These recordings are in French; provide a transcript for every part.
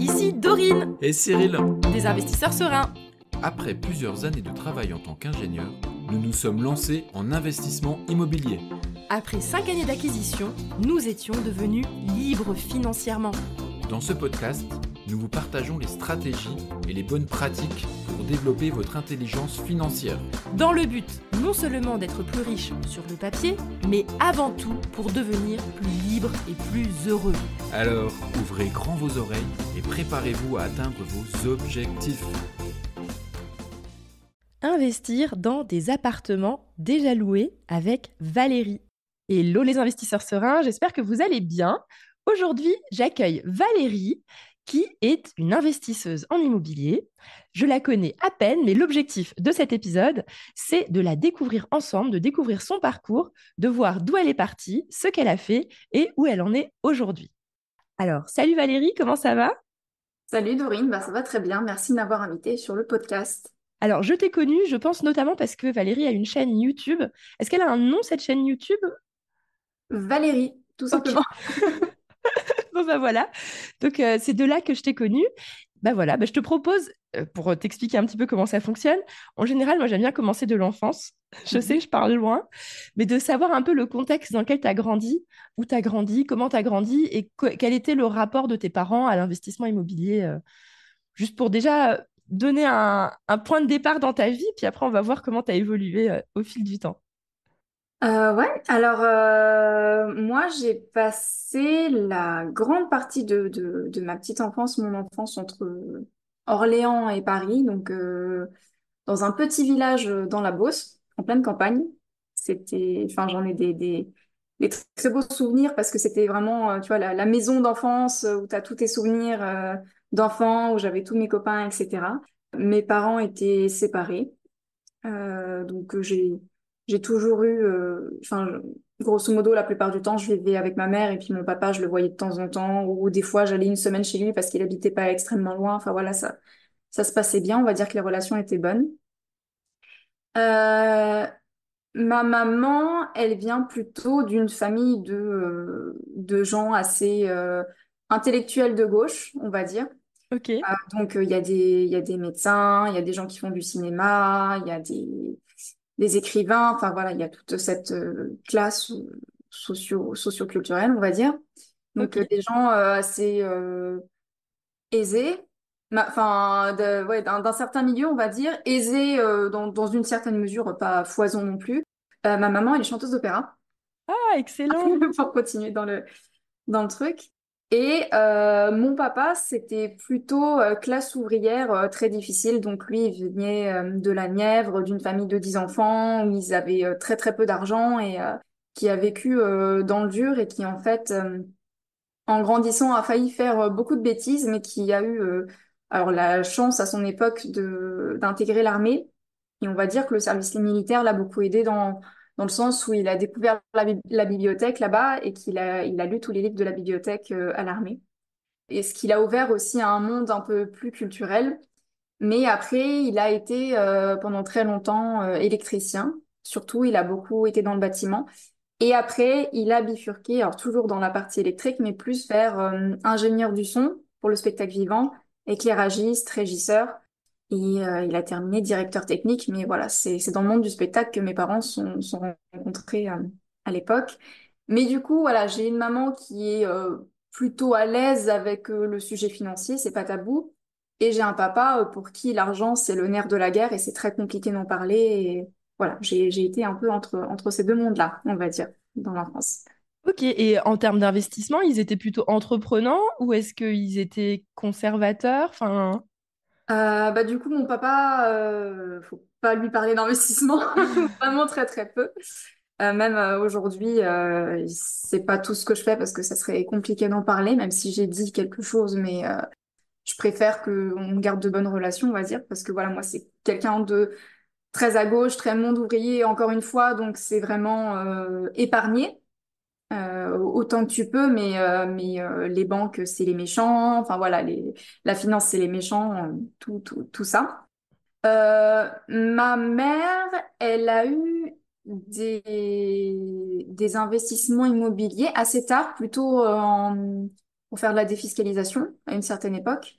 ici Dorine, Et Cyril, des investisseurs sereins. après plusieurs années de travail en tant qu'ingénieur, nous nous sommes lancés en investissement immobilier. Après 5 années d'acquisition, nous étions devenus libres financièrement. Dans ce podcast, nous vous partageons les stratégies et les bonnes pratiques pour développer votre intelligence financière. Dans le but non seulement d'être plus riche sur le papier, mais avant tout pour devenir plus libre et plus heureux. Alors, ouvrez grand vos oreilles et préparez-vous à atteindre vos objectifs. Investir dans des appartements déjà loués avec Valérie. Hello les investisseurs sereins, j'espère que vous allez bien. Aujourd'hui, j'accueille Valérie, qui est une investisseuse en immobilier. Je la connais à peine, mais l'objectif de cet épisode, c'est de la découvrir ensemble, de découvrir son parcours, de voir d'où elle est partie, ce qu'elle a fait et où elle en est aujourd'hui. Alors, salut Valérie, comment ça va ? Salut Dorine, ça va très bien, merci de m'avoir invitée sur le podcast. Alors, je t'ai connue, je pense notamment parce que Valérie a une chaîne YouTube. Est-ce qu'elle a un nom, cette chaîne YouTube ? Valérie, tout Ok. simplement. Bon, bah voilà. Donc, c'est de là que je t'ai connue. Bah voilà, je te propose, pour t'expliquer un petit peu comment ça fonctionne, en général, moi, j'aime bien commencer de l'enfance. Je sais, je parle loin, mais de savoir un peu le contexte dans lequel tu as grandi, où tu as grandi, comment tu as grandi et quel était le rapport de tes parents à l'investissement immobilier, juste pour déjà donner un point de départ dans ta vie, puis après, on va voir comment tu as évolué au fil du temps. Ouais, alors moi j'ai passé la grande partie de ma petite enfance, mon enfance entre Orléans et Paris, donc dans un petit village dans la Beauce, en pleine campagne. J'en ai des très beaux souvenirs parce que c'était vraiment, tu vois, la maison d'enfance où tu as tous tes souvenirs d'enfant, où j'avais tous mes copains, etc. Mes parents étaient séparés. Donc j'ai toujours eu, grosso modo, la plupart du temps, je vivais avec ma mère et puis mon papa, je le voyais de temps en temps, ou des fois, j'allais une semaine chez lui parce qu'il habitait pas extrêmement loin. Enfin voilà, ça se passait bien. On va dire que les relations étaient bonnes. Euh, Ma maman, elle vient plutôt d'une famille de gens assez intellectuels de gauche, on va dire. Ok, Donc, il y a des médecins, il y a des gens qui font du cinéma, il y a des écrivains, enfin voilà, il y a toute cette classe socio-culturelle, on va dire. Donc, ok. des gens assez aisés, ouais, d'un certain milieu, on va dire, aisés dans une certaine mesure, pas foison non plus. Ma maman, elle est chanteuse d'opéra, Ah, excellent. pour continuer dans le truc. Et mon papa, c'était plutôt classe ouvrière très difficile. Donc lui, il venait de la Nièvre, d'une famille de 10 enfants, où ils avaient très très peu d'argent et qui a vécu dans le dur et qui en fait, en grandissant, a failli faire beaucoup de bêtises, mais qui a eu alors la chance à son époque d'intégrer l'armée. Et on va dire que le service militaire l'a beaucoup aidé dans le sens où il a découvert la bibliothèque là-bas et il a lu tous les livres de la bibliothèque à l'armée. Et ce qui l'a ouvert aussi à un monde un peu plus culturel. Mais après, il a été pendant très longtemps électricien. Surtout, il a beaucoup été dans le bâtiment. Et après, il a bifurqué, alors toujours dans la partie électrique, mais plus vers ingénieur du son pour le spectacle vivant, éclairagiste, régisseur. Et il a terminé directeur technique, mais voilà, c'est dans le monde du spectacle que mes parents sont rencontrés à l'époque. Mais du coup, voilà, j'ai une maman qui est plutôt à l'aise avec le sujet financier, c'est pas tabou. Et j'ai un papa pour qui l'argent, c'est le nerf de la guerre et c'est très compliqué d'en parler. Et voilà, j'ai été un peu entre ces deux mondes-là, on va dire, dans l'enfance. Ok, et en termes d'investissement, ils étaient plutôt entreprenants ou est-ce qu'ils étaient conservateurs? Enfin, Du coup, mon papa, faut pas lui parler d'investissement, vraiment très très peu. Même aujourd'hui, c'est pas tout ce que je fais parce que ça serait compliqué d'en parler, même si j'ai dit quelque chose, mais je préfère qu'on garde de bonnes relations, on va dire, parce que voilà, moi, c'est quelqu'un de très à gauche, très monde ouvrier, encore une fois, donc c'est vraiment épargné. Autant que tu peux, mais les banques, c'est les méchants. Enfin voilà, la finance, c'est les méchants, tout ça. Ma mère, elle a eu des investissements immobiliers assez tard, plutôt pour faire de la défiscalisation à une certaine époque.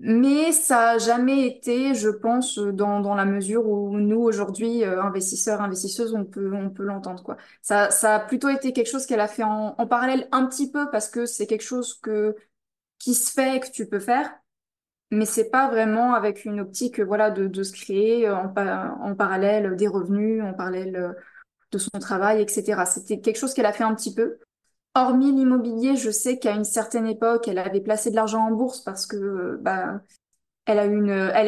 Mais ça n'a jamais été, je pense, dans la mesure où nous, aujourd'hui, investisseurs, investisseuses, on peut l'entendre, quoi. Ça a plutôt été quelque chose qu'elle a fait en parallèle un petit peu parce que c'est quelque chose qui se fait et que tu peux faire. Mais c'est pas vraiment avec une optique, voilà, de se créer en parallèle des revenus, en parallèle de son travail, etc. C'était quelque chose qu'elle a fait un petit peu. Hormis l'immobilier, je sais qu'à une certaine époque, elle avait placé de l'argent en bourse parce que bah, elle a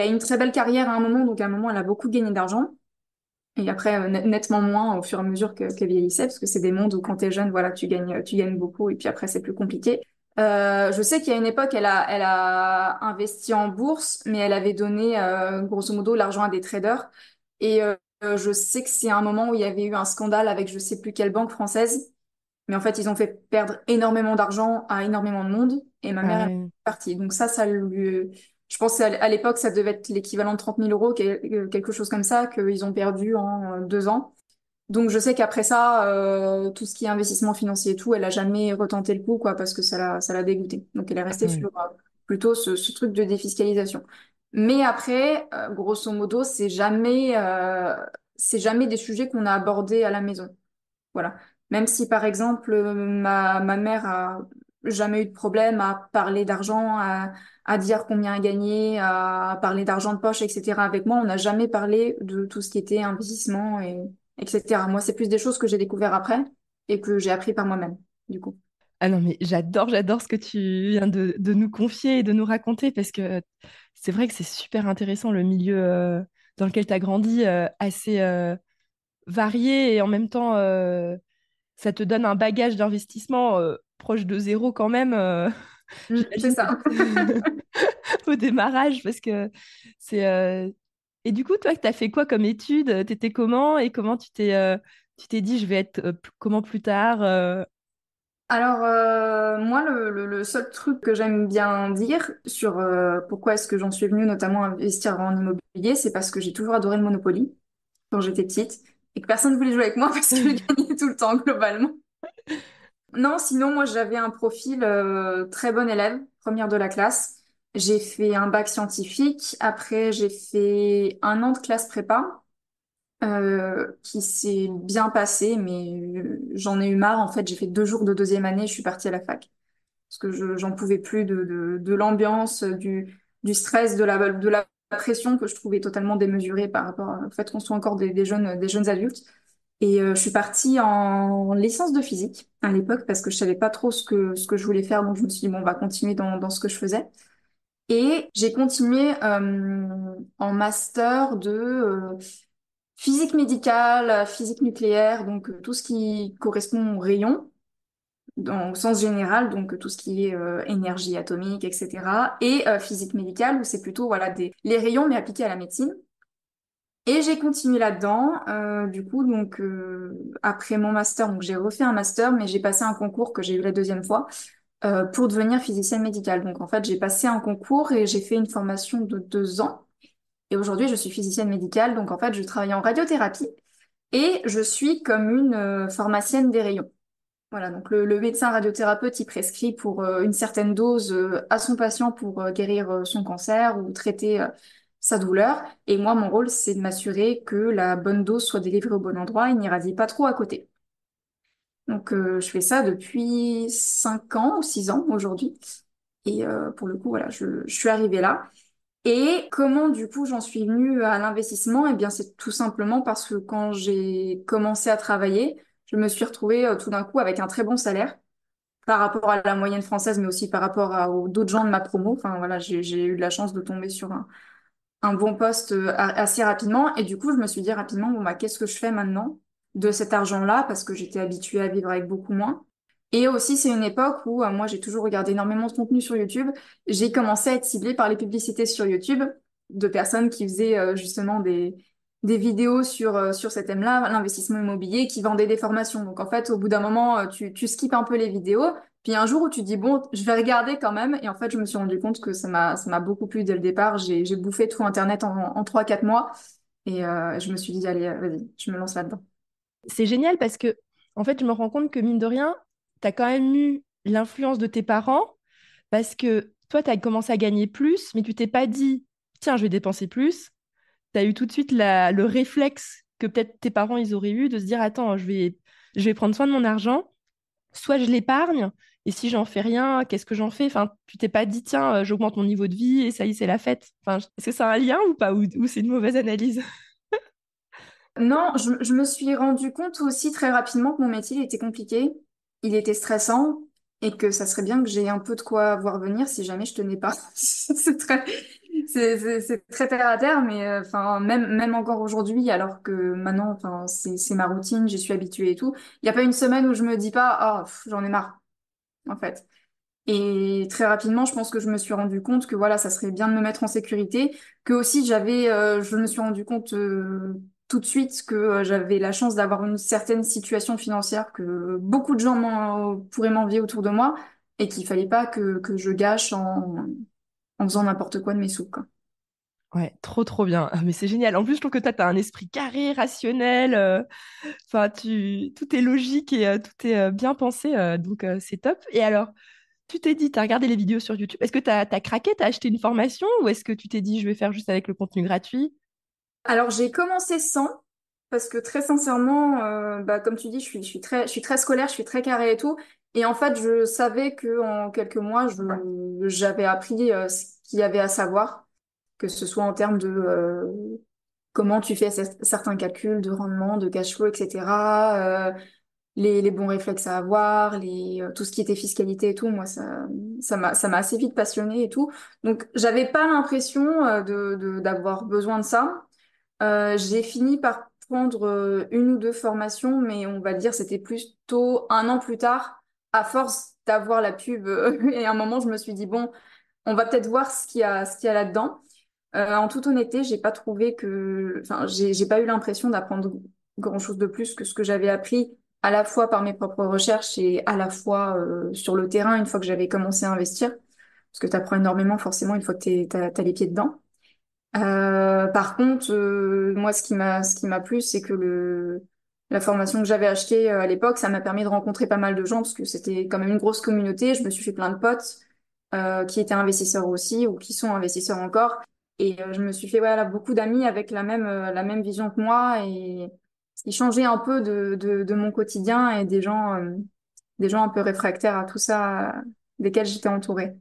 une très belle carrière à un moment, donc à un moment, elle a beaucoup gagné d'argent. Et après, nettement moins au fur et à mesure qu'elle vieillissait, parce que c'est des mondes où quand t'es jeune, voilà, tu gagnes beaucoup, et puis après, c'est plus compliqué. Je sais qu'il y a une époque, elle a investi en bourse, mais elle avait donné, grosso modo, l'argent à des traders. Et je sais que c'est un moment où il y avait eu un scandale avec je sais plus quelle banque française. Mais en fait, ils ont fait perdre énormément d'argent à énormément de monde. Et ma Ah mère, elle est ouais. partie. Donc ça lui... Je pense qu'à l'époque, ça devait être l'équivalent de 30 000 euros, quelque chose comme ça, qu'ils ont perdu en 2 ans. Donc je sais qu'après ça, tout ce qui est investissement financier et tout, elle a jamais retenté le coup, quoi, parce que ça l'a dégoûté. Donc elle est Ah restée ouais. sur plutôt ce truc de défiscalisation. Mais après, grosso modo, c'est jamais des sujets qu'on a abordés à la maison. Voilà. Même si, par exemple, ma mère a jamais eu de problème à parler d'argent, à dire combien elle gagnait, à parler d'argent de poche, etc. Avec moi, on n'a jamais parlé de tout ce qui était investissement etc. Moi, c'est plus des choses que j'ai découvert après et que j'ai appris par moi-même, du coup. Ah non, mais j'adore ce que tu viens de nous confier et de nous raconter parce que c'est vrai que c'est super intéressant le milieu dans lequel tu as grandi, assez varié et en même temps, ça te donne un bagage d'investissement proche de zéro quand même, C'est j'imagine, ça. au démarrage parce que c'est... Et du coup, toi, tu as fait quoi comme études? T'étais comment et comment tu t'es dit, je vais être comment plus tard Alors, moi, le seul truc que j'aime bien dire sur pourquoi est-ce que j'en suis venue notamment à investir en immobilier, c'est parce que j'ai toujours adoré le Monopoly quand j'étais petite et que personne ne voulait jouer avec moi parce que je gagnais tout le temps globalement. Non, sinon moi j'avais un profil très bon élève, première de la classe. J'ai fait un bac scientifique, après j'ai fait un an de classe prépa qui s'est bien passé, mais j'en ai eu marre en fait. J'ai fait 2 jours de deuxième année, je suis partie à la fac parce que j'en pouvais plus de l'ambiance, du stress, de la pression que je trouvais totalement démesurée par rapport au fait qu'on soit encore des jeunes adultes. Et je suis partie en licence de physique à l'époque parce que je savais pas trop ce que je voulais faire. Donc je me suis dit, bon, on va continuer dans ce que je faisais. Et j'ai continué en master de physique médicale, physique nucléaire, donc tout ce qui correspond aux rayons au sens général, donc tout ce qui est énergie atomique, etc. Et physique médicale où c'est plutôt voilà, les rayons mais appliqués à la médecine. Et j'ai continué là-dedans. Du coup, donc après mon master, donc j'ai refait un master, mais j'ai passé un concours que j'ai eu la deuxième fois pour devenir physicienne médicale. Donc en fait, j'ai passé un concours et j'ai fait une formation de 2 ans. Et aujourd'hui, je suis physicienne médicale. Donc en fait, je travaille en radiothérapie et je suis comme une pharmacienne des rayons. Voilà, donc le médecin radiothérapeute, il prescrit pour une certaine dose à son patient pour guérir son cancer ou traiter sa douleur. Et moi, mon rôle, c'est de m'assurer que la bonne dose soit délivrée au bon endroit et n'irradie pas trop à côté. Donc, je fais ça depuis 5 ans ou 6 ans aujourd'hui. Et pour le coup, voilà, je suis arrivée là. Et comment, du coup, j'en suis venue à l'investissement? Eh bien, c'est tout simplement parce que quand j'ai commencé à travailler, je me suis retrouvée tout d'un coup avec un très bon salaire par rapport à la moyenne française, mais aussi par rapport aux d'autres gens de ma promo. Enfin, voilà, j'ai eu de la chance de tomber sur un bon poste assez rapidement. Et du coup, je me suis dit rapidement, bon, bah, qu'est-ce que je fais maintenant de cet argent-là? Parce que j'étais habituée à vivre avec beaucoup moins. Et aussi, c'est une époque où moi, j'ai toujours regardé énormément de contenu sur YouTube. J'ai commencé à être ciblée par les publicités sur YouTube de personnes qui faisaient justement des vidéos sur ce thème-là, l'investissement immobilier, qui vendaient des formations. Donc, en fait, au bout d'un moment, tu skippes un peu les vidéos. Puis un jour où tu dis, bon, je vais regarder quand même. Et en fait, je me suis rendu compte que ça m'a beaucoup plu dès le départ. J'ai bouffé tout Internet en 3-4 mois. Et je me suis dit, allez, vas-y, je me lance là-dedans. C'est génial parce que, en fait, je me rends compte que, mine de rien, tu as quand même eu l'influence de tes parents parce que toi, tu as commencé à gagner plus, mais tu t'es pas dit, tiens, je vais dépenser plus. Tu as eu tout de suite le réflexe que peut-être tes parents, ils auraient eu de se dire, attends, je vais prendre soin de mon argent, soit je l'épargne, et si j'en fais rien, qu'est-ce que j'en fais? Enfin, tu t'es pas dit, tiens, j'augmente mon niveau de vie et ça y est, c'est la fête. Enfin, est-ce que c'est un lien ou pas, ou c'est une mauvaise analyse? Non, je me suis rendu compte aussi très rapidement que mon métier il était compliqué, il était stressant et que ça serait bien que j'ai un peu de quoi voir venir si jamais je tenais pas. C'est très, c'est très terre à terre, mais enfin même encore aujourd'hui, alors que maintenant, enfin c'est ma routine, j'y suis habituée et tout. Il n'y a pas une semaine où je me dis pas, ah j'en ai marre en fait. Et très rapidement, je pense que je me suis rendu compte que voilà, ça serait bien de me mettre en sécurité, que aussi je me suis rendu compte tout de suite que j'avais la chance d'avoir une certaine situation financière que beaucoup de gens pourraient m'envier autour de moi et qu'il fallait pas que je gâche en faisant n'importe quoi de mes sous, quoi. Ouais, trop trop bien. Ah, mais c'est génial. En plus, je trouve que toi, tu as un esprit carré, rationnel. Enfin, tout est logique et tout est bien pensé. Donc, c'est top. Et alors, tu t'es dit, tu as regardé les vidéos sur YouTube. Est-ce que tu as craqué, tu as acheté une formation ou est-ce que tu t'es dit, je vais faire juste avec le contenu gratuit? Alors j'ai commencé sans, parce que très sincèrement, bah, comme tu dis, je suis très scolaire, je suis très carrée et tout. Et en fait, je savais que en quelques mois, j'avais appris ce qu'il y avait à savoir, que ce soit en termes de comment tu fais certains calculs de rendement, de cash flow, etc. Les bons réflexes à avoir, tout ce qui était fiscalité et tout. Moi, ça m'a assez vite passionnée et tout. Donc, j'avais pas l'impression d'avoir besoin de ça. J'ai fini par prendre une ou deux formations, mais on va dire c'était plutôt un an plus tard, à force d'avoir la pub. Et à un moment, je me suis dit, bon, on va peut-être voir ce qu'il y a là-dedans. En toute honnêteté, j'ai pas trouvé que, enfin, j'ai pas eu l'impression d'apprendre grand-chose de plus que ce que j'avais appris à la fois par mes propres recherches et à la fois sur le terrain une fois que j'avais commencé à investir. Parce que tu apprends énormément forcément une fois que t'as les pieds dedans. Par contre, moi, ce qui m'a plu, c'est que la formation que j'avais achetée à l'époque, ça m'a permis de rencontrer pas mal de gens parce que c'était quand même une grosse communauté. Je me suis fait plein de potes qui étaient investisseurs aussi ou qui sont investisseurs encore. Et je me suis fait voilà, beaucoup d'amis avec la même vision que moi et ce qui changeait un peu de mon quotidien et des gens un peu réfractaires à tout ça, desquels j'étais entourée.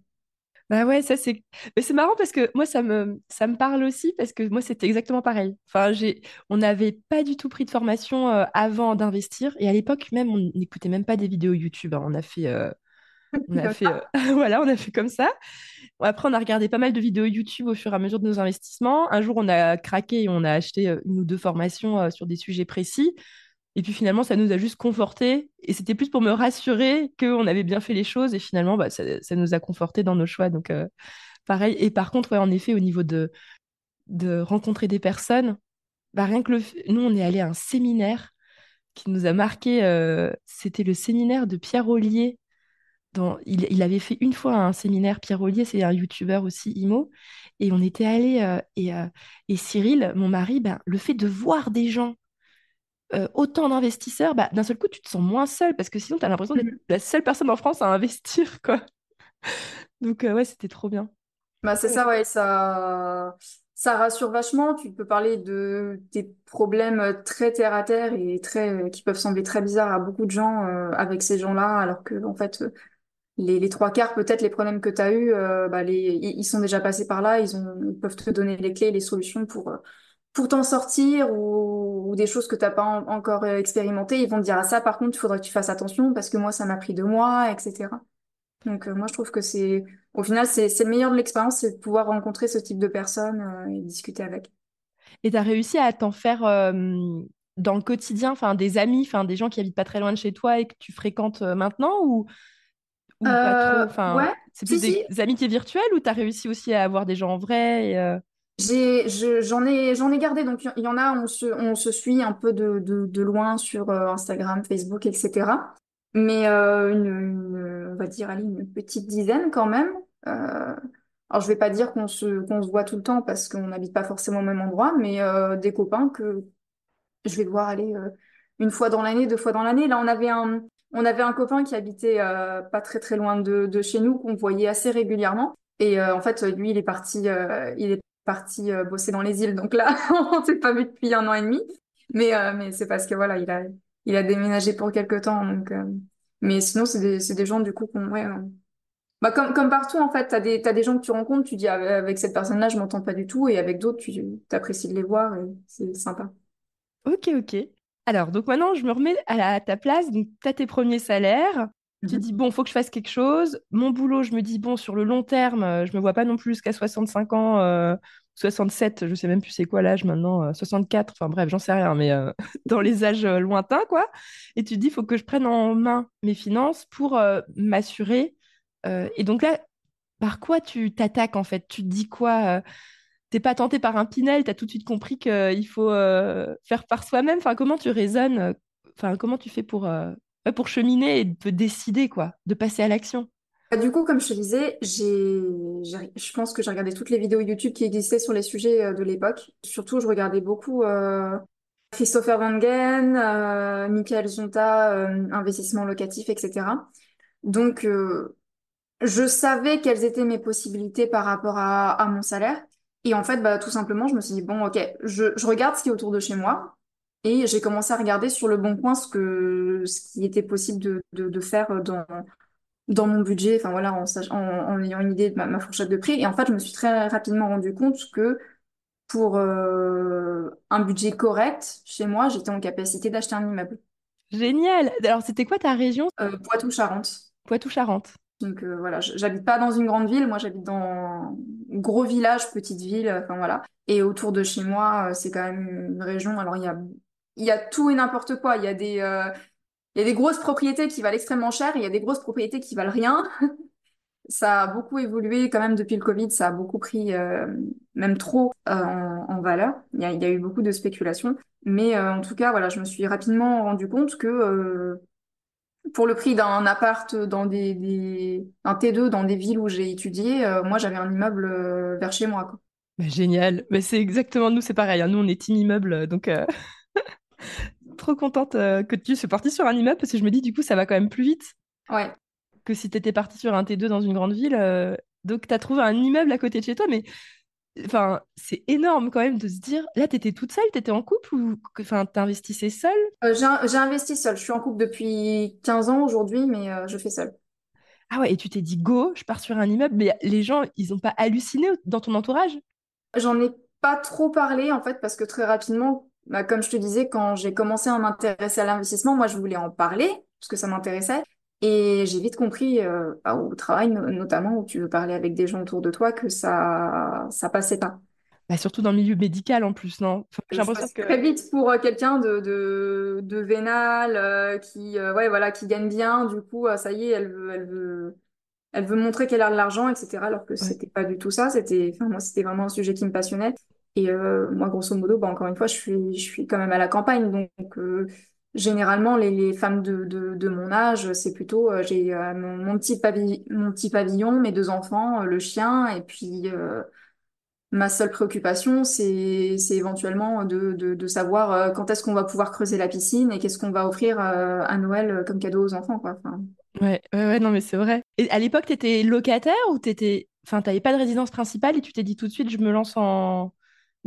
Bah ouais, ça c'est. Mais c'est marrant parce que moi ça me parle aussi parce que moi c'était exactement pareil. Enfin, on n'avait pas du tout pris de formation avant d'investir et à l'époque même on n'écoutait même pas des vidéos YouTube, hein. Voilà, on a fait comme ça. Bon, après on a regardé pas mal de vidéos YouTube au fur et à mesure de nos investissements. Un jour on a craqué et on a acheté une ou deux formations sur des sujets précis. Et puis finalement, ça nous a juste confortés. Et c'était plus pour me rassurer qu'on avait bien fait les choses. Et finalement, bah, ça nous a confortés dans nos choix. Donc, pareil. Et par contre, ouais, en effet, au niveau de rencontrer des personnes, bah, rien que nous, on est allé à un séminaire qui nous a marqué. C'était le séminaire de Pierre Ollier. Il avait fait une fois un séminaire. Pierre Ollier, c'est un youtubeur aussi, IMO. Et on était allé et Cyril, mon mari, ben, le fait de voir des gens autant d'investisseurs, bah, d'un seul coup, tu te sens moins seul parce que sinon, tu as l'impression d'être la seule personne en France à investir, quoi. Donc, ouais, c'était trop bien. Bah, c'est ça, ouais, ça rassure vachement. Tu peux parler de tes problèmes très terre à terre et qui peuvent sembler très bizarres à beaucoup de gens avec ces gens-là, alors que, en fait, les trois quarts, peut-être, les problèmes que tu as eus, bah, ils sont déjà passés par là. Ils peuvent te donner les clés, les solutions pour t'en sortir ou des choses que t'as pas encore expérimentées. Ils vont te dire, ah, ça, par contre, il faudrait que tu fasses attention parce que moi, ça m'a pris 2 mois, etc. Donc, moi, je trouve que au final, c'est le meilleur de l'expérience, c'est de pouvoir rencontrer ce type de personnes et discuter avec. Et tu as réussi à t'en faire dans le quotidien, enfin, des amis, enfin, des gens qui habitent pas très loin de chez toi et que tu fréquentes maintenant ou pas trop? Enfin, Ouais, c'est plus si, des si. amitiés virtuelles ou tu as réussi aussi à avoir des gens en vrai J'en ai gardé. Donc, il y en a, on se suit un peu de loin sur Instagram, Facebook, etc. Mais on va dire, allez, une petite dizaine quand même. Alors, je vais pas dire qu'on se voit tout le temps parce qu'on n'habite pas forcément au même endroit, mais des copains que je vais voir aller une fois dans l'année, 2 fois dans l'année. Là, On avait un copain qui habitait pas très très loin de chez nous, qu'on voyait assez régulièrement. Et en fait, lui, il est parti bosser dans les îles. Donc là, on s'est pas vu depuis 1 an et demi. Mais c'est parce que voilà, il a déménagé pour quelque temps. Mais sinon, c'est des gens du coup qu'on, ouais, bah, comme partout, en fait, t'as des gens que tu rencontres, tu dis, ah, avec cette personne-là, je m'entends pas du tout, et avec d'autres, tu t'apprécies de les voir, et c'est sympa. Ok, ok. Alors, donc maintenant, je me remets à ta place. Donc, tu as tes premiers salaires. Tu te dis, Mhm. bon, faut que je fasse quelque chose. Mon boulot, je me dis, bon, sur le long terme, je me vois pas non plus jusqu'à 65 ans, 67, je sais même plus c'est quoi l'âge maintenant, 64, enfin bref, j'en sais rien, mais dans les âges lointains, quoi. Et tu te dis, faut que je prenne en main mes finances pour m'assurer. Et donc là, par quoi tu t'attaques en fait? Tu te dis quoi? T'es pas tenté par un Pinel, t'as tout de suite compris qu'il faut faire par soi-même. Enfin, comment tu raisonnes? Enfin, comment tu fais ouais, pour cheminer et de décider, quoi, de passer à l'action? Bah, du coup, comme je te disais, je pense que j'ai regardé toutes les vidéos YouTube qui existaient sur les sujets de l'époque. Surtout, je regardais beaucoup Christopher Wangen, Michael Zonta, investissement locatif, etc. Donc, je savais quelles étaient mes possibilités par rapport à mon salaire. Et en fait, bah, tout simplement, je me suis dit, bon, ok, je regarde ce qui est autour de chez moi. Et j'ai commencé à regarder sur le bon coin ce qui était possible de faire dans mon budget, enfin voilà, en ayant une idée de ma fourchette de prix. Et en fait, je me suis très rapidement rendu compte que pour un budget correct, chez moi, j'étais en capacité d'acheter un immeuble. Génial! Alors, c'était quoi ta région? Poitou-Charentes. Poitou-Charentes. Donc voilà, j'habite pas dans une grande ville, moi j'habite dans un gros village, petite ville, enfin voilà. Et autour de chez moi, c'est quand même une région. Alors il y a tout et n'importe quoi. Il y a des grosses propriétés qui valent extrêmement cher, et il y a des grosses propriétés qui valent rien. Ça a beaucoup évolué quand même depuis le Covid, ça a beaucoup pris, même trop, en valeur. Il y a eu beaucoup de spéculation. Mais en tout cas, voilà, je me suis rapidement rendu compte que pour le prix d'un appart un T2 dans des villes où j'ai étudié, moi j'avais un immeuble vers chez moi, quoi. Bah, génial! Mais c'est exactement nous, c'est pareil, hein. Nous, on est team immeuble, donc trop contente que tu sois partie sur un immeuble parce que je me dis, du coup, ça va quand même plus vite Ouais. que si tu étais partie sur un T2 dans une grande ville. Donc, tu as trouvé un immeuble à côté de chez toi, mais enfin, c'est énorme quand même de se dire, là, t'étais toute seule, t'étais en couple ou enfin, t'investissais seule? J'ai investi seule. Je suis en couple depuis 15 ans aujourd'hui, mais je fais seule. Ah ouais, et tu t'es dit, go, je pars sur un immeuble, mais les gens, ils ont pas halluciné dans ton entourage? J'en ai pas trop parlé en fait parce que très rapidement, bah, comme je te disais, quand j'ai commencé à m'intéresser à l'investissement, moi je voulais en parler parce que ça m'intéressait. Et j'ai vite compris, bah, au travail notamment, où tu veux parler avec des gens autour de toi, que ça passait pas. Bah, surtout dans le milieu médical en plus, non? Enfin, j'ai Je l'impression passe très que... vite pour quelqu'un de vénal, qui, ouais, voilà, qui gagne bien. Du coup, ça y est, elle veut montrer qu'elle a de l'argent, etc. Alors que Ouais. c'était pas du tout ça. Enfin, moi, c'était vraiment un sujet qui me passionnait. Et moi, grosso modo, bah, encore une fois, je suis quand même à la campagne. Donc, généralement, les femmes de mon âge, c'est plutôt, j'ai mon petit pavillon, mes 2 enfants, le chien, et puis ma seule préoccupation, c'est éventuellement de savoir quand est-ce qu'on va pouvoir creuser la piscine et qu'est-ce qu'on va offrir à Noël comme cadeau aux enfants, quoi. Enfin, Ouais, non, mais c'est vrai. Et à l'époque, t'étais locataire ou t'étais... Enfin, t'avais pas de résidence principale et tu t'es dit tout de suite, je me lance en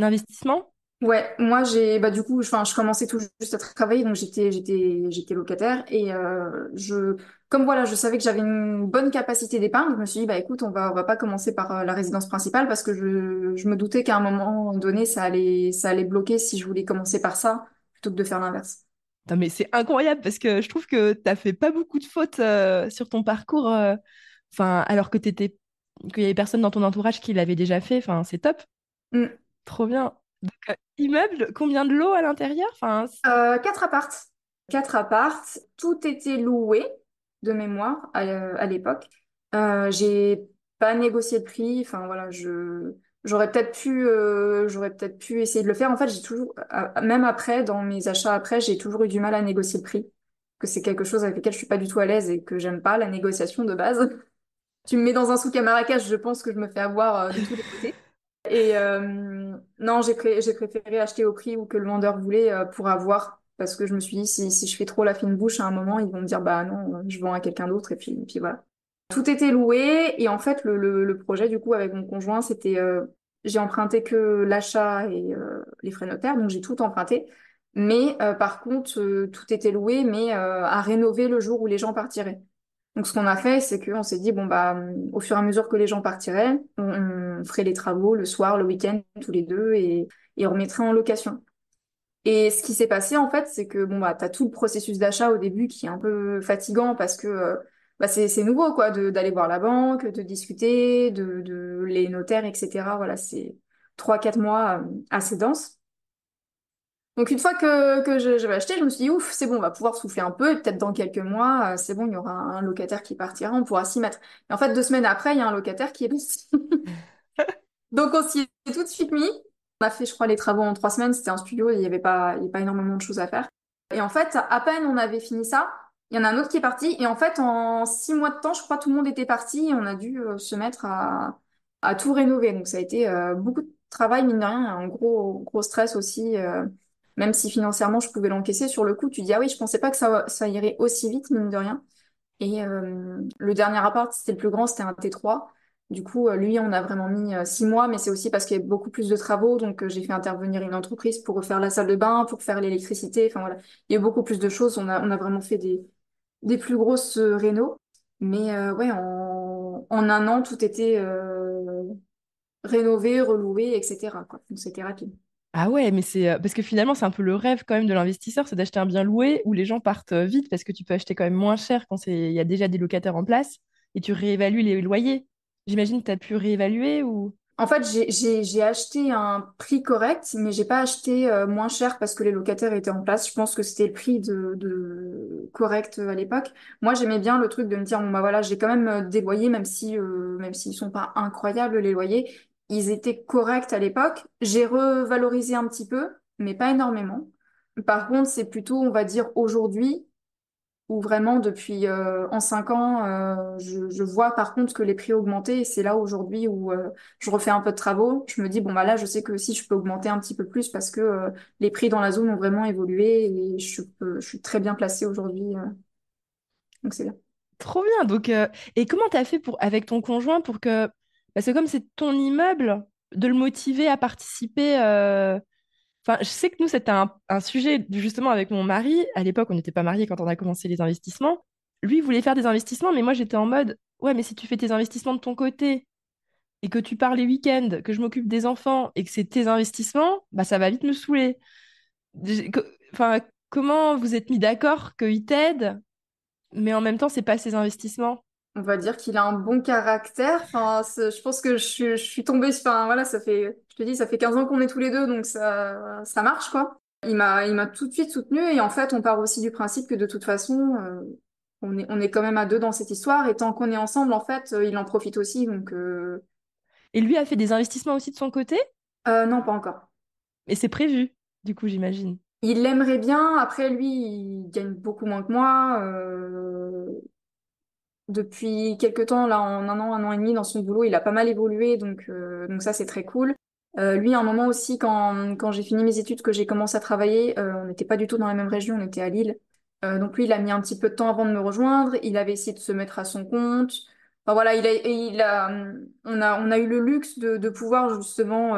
investissement? ouais, moi bah du coup, enfin, je commençais tout juste à travailler, donc j'étais locataire, et comme voilà, je savais que j'avais une bonne capacité d'épargne, je me suis dit, bah écoute, on va pas commencer par la résidence principale, parce que je me doutais qu'à un moment donné, ça allait bloquer si je voulais commencer par ça plutôt que de faire l'inverse. Non, mais c'est incroyable parce que je trouve que t'as fait pas beaucoup de fautes sur ton parcours. Enfin, alors que qu'il y avait personne dans ton entourage qui l'avait déjà fait. Enfin, c'est top. Mm. Trop bien. Donc, immeuble, combien de lots à l'intérieur? Enfin, 4 apparts. 4 apparts, tout était loué de mémoire à l'époque. J'ai pas négocié le prix. Enfin voilà, j'aurais peut-être pu essayer de le faire. En fait, j'ai toujours, même après, dans mes achats après, j'ai toujours eu du mal à négocier le prix. Que c'est quelque chose avec lequel je suis pas du tout à l'aise et que j'aime pas, la négociation de base. Tu me mets dans un souk à Marrakech, je pense que je me fais avoir de tous les côtés. Et non, j'ai préféré acheter au prix où que le vendeur voulait, pour avoir parce que je me suis dit, si je fais trop la fine bouche à un moment, ils vont me dire, bah non, je vends à quelqu'un d'autre, et puis voilà. Tout était loué, et en fait, le projet, du coup, avec mon conjoint, c'était, j'ai emprunté que l'achat et les frais notaires, donc j'ai tout emprunté. Mais par contre, tout était loué, mais à rénover le jour où les gens partiraient. Donc ce qu'on a fait, c'est qu'on s'est dit, bon, bah, au fur et à mesure que les gens partiraient, on ferait les travaux le soir, le week-end, tous les deux, et on remettrait en location. Et ce qui s'est passé, en fait, c'est que bon, bah, tu as tout le processus d'achat au début qui est un peu fatigant parce que bah, c'est nouveau, quoi, d'aller voir la banque, de discuter, de les notaires, etc. Voilà, c'est 3, 4 mois assez dense. Donc, une fois que j'avais acheté, je me suis dit, ouf, c'est bon, on va pouvoir souffler un peu, et peut-être dans quelques mois, c'est bon, il y aura un locataire qui partira, on pourra s'y mettre. Et en fait, 2 semaines après, il y a un locataire qui est parti. Donc, on s'y est tout de suite mis. On a fait, je crois, les travaux en 3 semaines. C'était un studio, il y avait pas énormément de choses à faire. Et en fait, à peine on avait fini ça, il y en a un autre qui est parti. Et en fait, en 6 mois de temps, je crois, tout le monde était parti et on a dû se mettre à tout rénover. Donc, ça a été beaucoup de travail, mine de rien, un gros stress aussi. Même si financièrement, je pouvais l'encaisser sur le coup, tu dis, ah oui, je pensais pas que ça irait aussi vite, mine de rien. Et le dernier appart, c'était le plus grand, c'était un T3. Du coup, lui, on a vraiment mis 6 mois, mais c'est aussi parce qu'il y a beaucoup plus de travaux. Donc, j'ai fait intervenir une entreprise pour refaire la salle de bain, pour faire l'électricité. Enfin, voilà. Il y a eu beaucoup plus de choses. On a vraiment fait des plus grosses rénaux. Mais ouais, en un an, tout était rénové, reloué, etc., quoi. Donc, c'était rapide. Ah ouais, mais c'est parce que finalement, c'est un peu le rêve quand même de l'investisseur, c'est d'acheter un bien loué où les gens partent vite parce que tu peux acheter quand même moins cher quand il y a déjà des locataires en place et tu réévalues les loyers. J'imagine que tu as pu réévaluer ou... En fait, j'ai acheté un prix correct, mais j'ai pas acheté moins cher parce que les locataires étaient en place. Je pense que c'était le prix de correct à l'époque. Moi, j'aimais bien le truc de me dire, bon, bah voilà, j'ai quand même des loyers, même s'ils sont pas incroyables, les loyers. Ils étaient corrects à l'époque. J'ai revalorisé un petit peu, mais pas énormément. Par contre, c'est plutôt, on va dire, aujourd'hui où vraiment depuis en 5 ans, je vois par contre que les prix ont augmenté et c'est là aujourd'hui où je refais un peu de travaux. Je me dis, bon, bah là, je sais que si je peux augmenter un petit peu plus parce que les prix dans la zone ont vraiment évolué et je suis très bien placée aujourd'hui. Donc c'est bien. Trop bien. Donc, et comment tu as fait avec ton conjoint pour que... Parce que comme c'est ton immeuble, de le motiver à participer... Enfin, je sais que nous, c'était un sujet justement avec mon mari. À l'époque, on n'était pas mariés quand on a commencé les investissements. Lui, il voulait faire des investissements, mais moi, j'étais en mode, ouais, mais si tu fais tes investissements de ton côté et que tu pars les week-ends, que je m'occupe des enfants et que c'est tes investissements, bah, ça va vite me saouler. Enfin, comment vous êtes mis d'accord qu'il t'aide, mais en même temps, c'est pas ses investissements? On va dire qu'il a un bon caractère. Enfin, je pense que je suis tombée. Enfin, voilà, je te dis, ça fait 15 ans qu'on est tous les deux, donc ça marche, quoi. Il m'a tout de suite soutenue et en fait, on part aussi du principe que de toute façon, on est quand même à deux dans cette histoire et tant qu'on est ensemble, en fait, il en profite aussi. Donc, Et lui a fait des investissements aussi de son côté, non, pas encore. et c'est prévu, du coup, j'imagine. Il l'aimerait bien. Après, lui, il gagne beaucoup moins que moi. Depuis quelques temps, là, en un an et demi dans son boulot, il a pas mal évolué, donc ça, c'est très cool. Lui, à un moment aussi, quand j'ai fini mes études, que j'ai commencé à travailler, on n'était pas du tout dans la même région, on était à Lille. Donc lui, il a mis un petit peu de temps avant de me rejoindre. Il avait essayé de se mettre à son compte. Enfin voilà, on a eu le luxe de pouvoir justement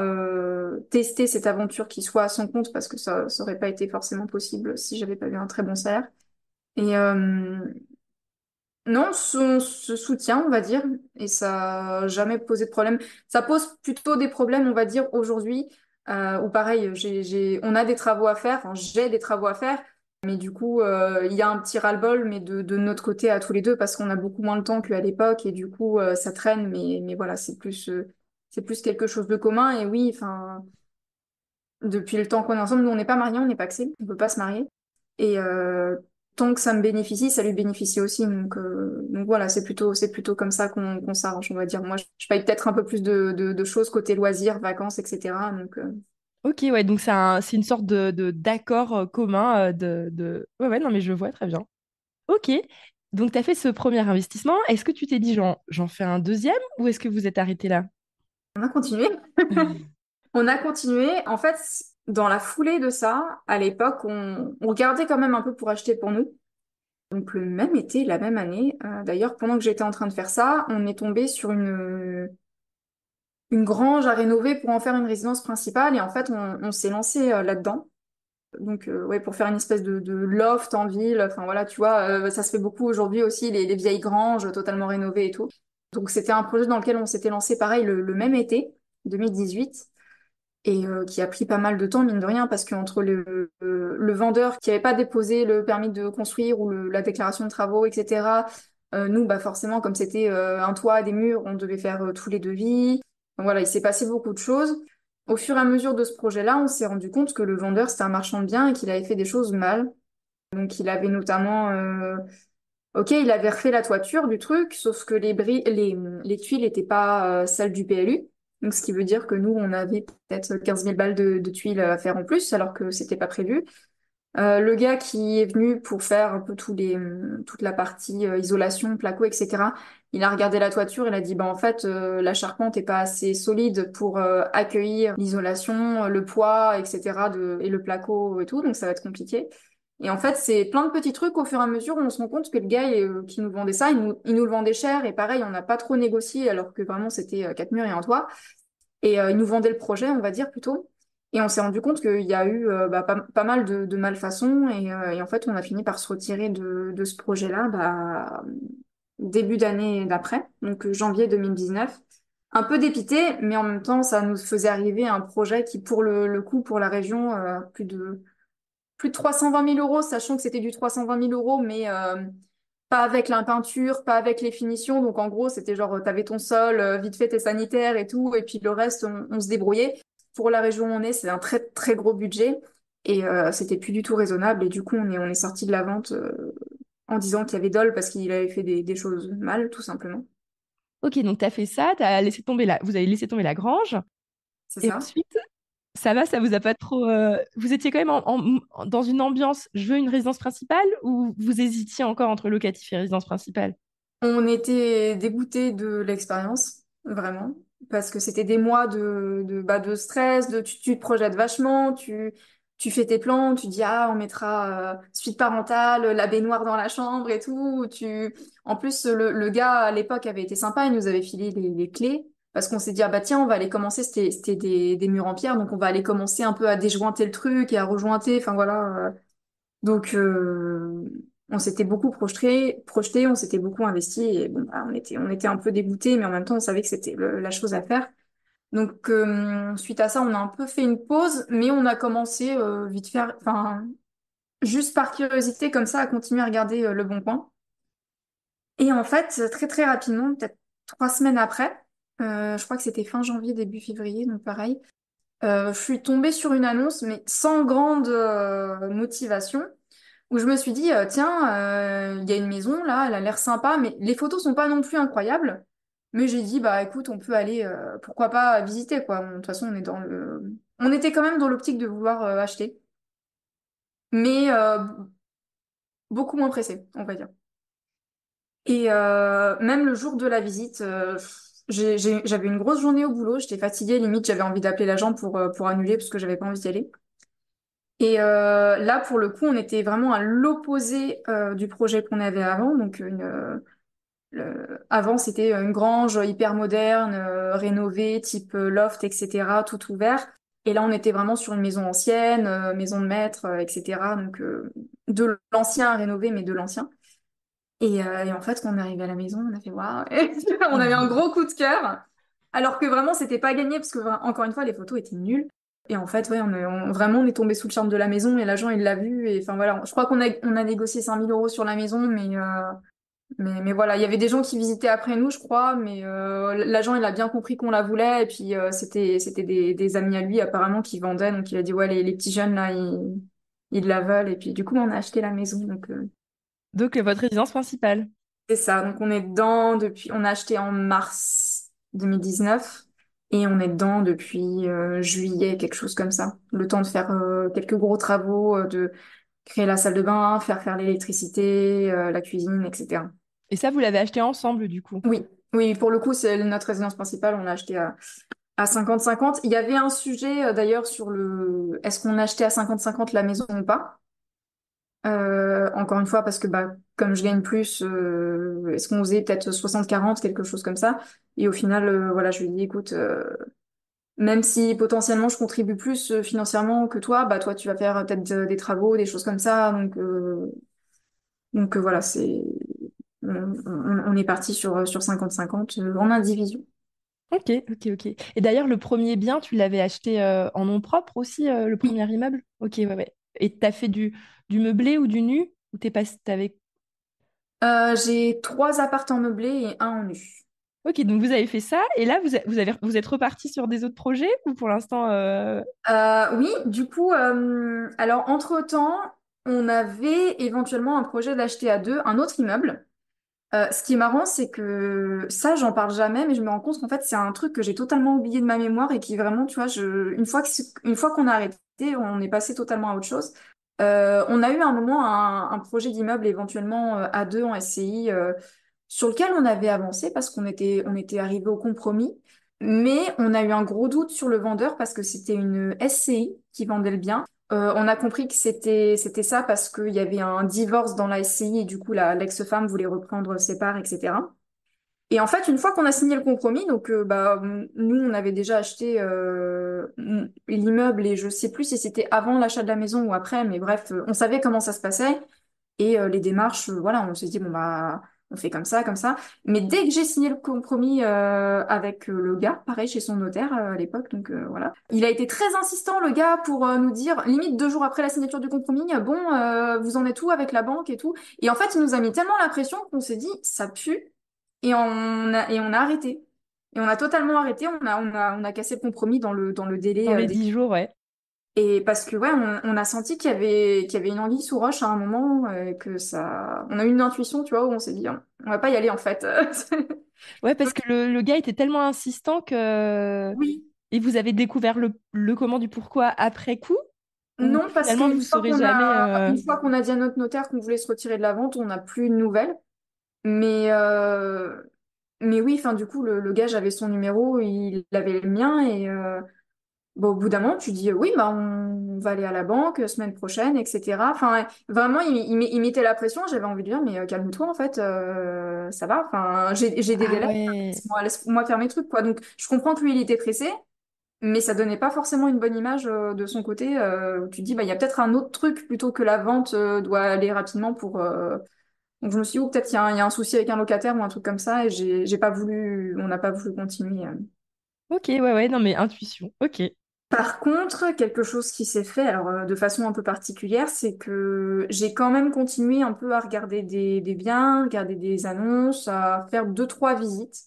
tester cette aventure qui soit à son compte parce que ça aurait pas été forcément possible si j'avais pas eu un très bon salaire. Et, non, on se soutient, on va dire, et ça n'a jamais posé de problème. Ça pose plutôt des problèmes, on va dire, aujourd'hui, où pareil, on a des travaux à faire, enfin, j'ai des travaux à faire, mais du coup, il y a un petit ras-le-bol, mais de notre côté à tous les deux, parce qu'on a beaucoup moins de temps qu'à l'époque, et du coup, ça traîne, mais voilà, c'est plus quelque chose de commun, et oui, enfin, depuis le temps qu'on est ensemble, nous, on n'est pas mariés, on n'est pas pacsés, on peut pas se marier. Et tant que ça me bénéficie, ça lui bénéficie aussi. Donc voilà, c'est plutôt comme ça qu'on s'arrange, on va dire. Moi, je paye peut-être un peu plus de choses côté loisirs, vacances, etc. Donc, Ok, ouais, donc c'est une sorte d'accord commun Ouais, ouais, non, mais je vois très bien. Ok, donc tu as fait ce premier investissement. Est-ce que tu t'es dit, j'en fais un deuxième ou est-ce que vous êtes arrêté là? on a continué. On a continué. En fait, dans la foulée de ça, à l'époque, on regardait quand même un peu pour acheter pour nous. Donc le même été, la même année, d'ailleurs, pendant que j'étais en train de faire ça, on est tombé sur une grange à rénover pour en faire une résidence principale et en fait, on s'est lancé là-dedans. Donc ouais, pour faire une espèce de loft en ville, enfin voilà, tu vois, ça se fait beaucoup aujourd'hui aussi, les vieilles granges totalement rénovées et tout. Donc c'était un projet dans lequel on s'était lancé pareil le même été, 2018. Et qui a pris pas mal de temps, mine de rien, parce qu'entre le vendeur qui n'avait pas déposé le permis de construire ou la déclaration de travaux, etc., nous, bah forcément, comme c'était un toit, des murs, on devait faire tous les devis. Donc voilà, il s'est passé beaucoup de choses. Au fur et à mesure de ce projet-là, on s'est rendu compte que le vendeur, c'était un marchand de biens et qu'il avait fait des choses mal. Donc il avait notamment... Ok, il avait refait la toiture du truc, sauf que les tuiles n'étaient pas celles du PLU. Donc, ce qui veut dire que nous, on avait peut-être 15 000 balles de tuiles à faire en plus, alors que c'était pas prévu. Le gars qui est venu pour faire un peu toute la partie isolation, placo, etc., il a regardé la toiture, il a dit, bah, en fait, la charpente est pas assez solide pour accueillir l'isolation, le poids, etc., et le placo et tout, donc ça va être compliqué. Et en fait, c'est plein de petits trucs au fur et à mesure où on se rend compte que le gars qui nous vendait ça, il nous le vendait cher et pareil, on n'a pas trop négocié alors que vraiment c'était quatre murs et un toit. Et il nous vendait le projet, on va dire plutôt. Et on s'est rendu compte qu'il y a eu bah, pas mal de malfaçons et en fait, on a fini par se retirer de ce projet-là bah, début d'année d'après, donc janvier 2019. Un peu dépité, mais en même temps, ça nous faisait arriver à un projet qui, pour le coup, pour la région, plus de 320 000 euros, sachant que c'était du 320 000 euros, mais pas avec la peinture, pas avec les finitions. Donc en gros, c'était genre, t'avais ton sol, vite fait tes sanitaires et tout, et puis le reste, on se débrouillait. Pour la région où on est, c'est un très très gros budget, et c'était plus du tout raisonnable. Et du coup, on est sorti de la vente en disant qu'il y avait Dole parce qu'il avait fait des choses mal, tout simplement. Ok, donc tu as fait ça, vous avez laissé tomber la grange. C'est Et ça? ensuite, ça va, ça vous a pas trop. Vous étiez quand même dans une ambiance, je veux une résidence principale, ou vous hésitiez encore entre locatif et résidence principale? On était dégoûtés de l'expérience, vraiment, parce que c'était des mois de stress, tu te projettes vachement, tu fais tes plans, tu dis, ah, on mettra suite parentale, la baignoire dans la chambre et tout. En plus, le gars, à l'époque, avait été sympa, il nous avait filé les clés, parce qu'on s'est dit, ah bah tiens, on va aller commencer, c'était des murs en pierre, donc on va aller commencer un peu à déjointer le truc et à rejointer, enfin voilà. Donc, on s'était beaucoup projeté, on s'était beaucoup investi et bon, bah, on était un peu dégoûtés, mais en même temps, on savait que c'était la chose à faire. Donc, suite à ça, on a un peu fait une pause, mais on a commencé vite faire, enfin, juste par curiosité comme ça, à continuer à regarder Le Bon Coin. Et en fait, très très rapidement, peut-être 3 semaines après, je crois que c'était fin janvier, début février, donc pareil, je suis tombée sur une annonce, mais sans grande motivation où je me suis dit, tiens, il y a une maison là, elle a l'air sympa, mais les photos sont pas non plus incroyables. Mais j'ai dit, bah écoute, on peut aller, pourquoi pas visiter quoi. De toute façon, on était quand même dans l'optique de vouloir acheter, mais beaucoup moins pressé, on va dire. Et même le jour de la visite, j'avais une grosse journée au boulot, j'étais fatiguée, limite j'avais envie d'appeler l'agent pour annuler parce que j'avais pas envie d'y aller. Et là, pour le coup, on était vraiment à l'opposé du projet qu'on avait avant. Donc, avant, c'était une grange hyper moderne, rénovée, type loft, etc., tout ouvert. Et là, on était vraiment sur une maison ancienne, maison de maître, etc. Donc, de l'ancien à rénover, mais de l'ancien. Et en fait, quand on est arrivé à la maison, on a fait waouh, on avait un gros coup de cœur. Alors que vraiment, c'était pas gagné parce que encore une fois, les photos étaient nulles. Et en fait, ouais, vraiment, on est tombé sous le charme de la maison et l'agent, il l'a vu. Et enfin voilà, je crois qu'on a négocié 5 000 € sur la maison, mais voilà, il y avait des gens qui visitaient après nous, je crois, mais l'agent, il a bien compris qu'on la voulait. Et puis c'était des amis à lui apparemment qui vendaient, donc il a dit ouais, les petits jeunes là, ils la veulent. Et puis du coup, on a acheté la maison, donc. Donc, votre résidence principale. C'est ça, donc on est dedans depuis, on a acheté en mars 2019 et on est dedans depuis juillet, quelque chose comme ça. Le temps de faire quelques gros travaux, de créer la salle de bain, faire l'électricité, la cuisine, etc. Et ça, vous l'avez acheté ensemble, du coup. Oui, oui, pour le coup, c'est notre résidence principale, on l'a acheté À 50-50, il y avait un sujet d'ailleurs sur le est-ce qu'on achetait à 50-50 la maison ou pas? Encore une fois, parce que bah, comme je gagne plus, est-ce qu'on faisait peut-être 60-40, quelque chose comme ça? Et au final, voilà, je lui ai dit, écoute, même si potentiellement je contribue plus financièrement que toi, bah toi tu vas faire peut-être des travaux, des choses comme ça. Donc voilà, on est parti sur 50-50 en indivision. Ok, ok, ok. Et d'ailleurs, le premier bien, tu l'avais acheté en nom propre aussi, le Oui. premier immeuble? Ok, ouais, ouais. Et t'as fait du meublé ou du nu? Ou t'avais... J'ai 3 appartements meublés et un en nu. Ok, donc vous avez fait ça, et là, vous êtes reparti sur des autres projets, ou pour l'instant... Oui, du coup, alors entre-temps, on avait éventuellement un projet d'acheter à deux un autre immeuble. Ce qui est marrant, c'est que ça, j'en parle jamais, mais je me rends compte qu'en fait, c'est un truc que j'ai totalement oublié de ma mémoire et qui vraiment, tu vois, une fois qu'on a arrêté, on est passé totalement à autre chose. On a eu un moment un projet d'immeuble éventuellement à deux en SCI sur lequel on avait avancé parce on était arrivé au compromis, mais on a eu un gros doute sur le vendeur parce que c'était une SCI qui vendait le bien. On a compris que c'était ça parce qu'il y avait un divorce dans la SCI et du coup l'ex-femme voulait reprendre ses parts, etc. Et en fait, une fois qu'on a signé le compromis, donc bah nous on avait déjà acheté l'immeuble et je sais plus si c'était avant l'achat de la maison ou après, mais bref, on savait comment ça se passait et les démarches, voilà, on s'est dit bon bah on fait comme ça, comme ça. Mais dès que j'ai signé le compromis avec le gars, pareil chez son notaire à l'époque, donc voilà, il a été très insistant le gars pour nous dire limite 2 jours après la signature du compromis, bon vous en êtes où avec la banque et tout. Et en fait, il nous a mis tellement la pression qu'on s'est dit ça pue et on a arrêté. Et on a totalement arrêté, on a cassé le compromis dans le Dans délai les 10 jours, ouais. et parce que ouais, on a senti qu'il y avait une anguille sous roche à un moment, que ça, on a eu une intuition, tu vois, où on s'est dit, on va pas y aller en fait. Ouais, parce que le gars était tellement insistant que... Oui. Et vous avez découvert le comment du pourquoi après coup? Ou Non, parce finalement, vous saurez jamais... une fois qu'on a dit à notre notaire qu'on voulait se retirer de la vente, on n'a plus de nouvelles. Mais, euh, mais oui, enfin, du coup, le gars, j'avais son numéro, il avait le mien et, bon, au bout d'un moment, tu dis oui, bah, on va aller à la banque semaine prochaine, etc. Enfin, vraiment, il mettait la pression. J'avais envie de dire, mais calme-toi, en fait, ça va. Enfin, j'ai des Ah délais. ouais. Laisse-moi faire mes trucs, quoi. Donc, je comprends que lui, il était pressé, mais ça donnait pas forcément une bonne image de son côté. Où tu te dis, bah, il y a peut-être un autre truc plutôt que la vente doit aller rapidement pour. Donc, je me suis dit, ou peut-être il y a un souci avec un locataire ou un truc comme ça, et j'ai pas voulu, on n'a pas voulu continuer. Ok, ouais, ouais, non mais intuition. Ok. Par contre, quelque chose qui s'est fait, alors de façon un peu particulière, c'est que j'ai quand même continué un peu à regarder des biens, regarder des annonces, à faire 2-3 visites.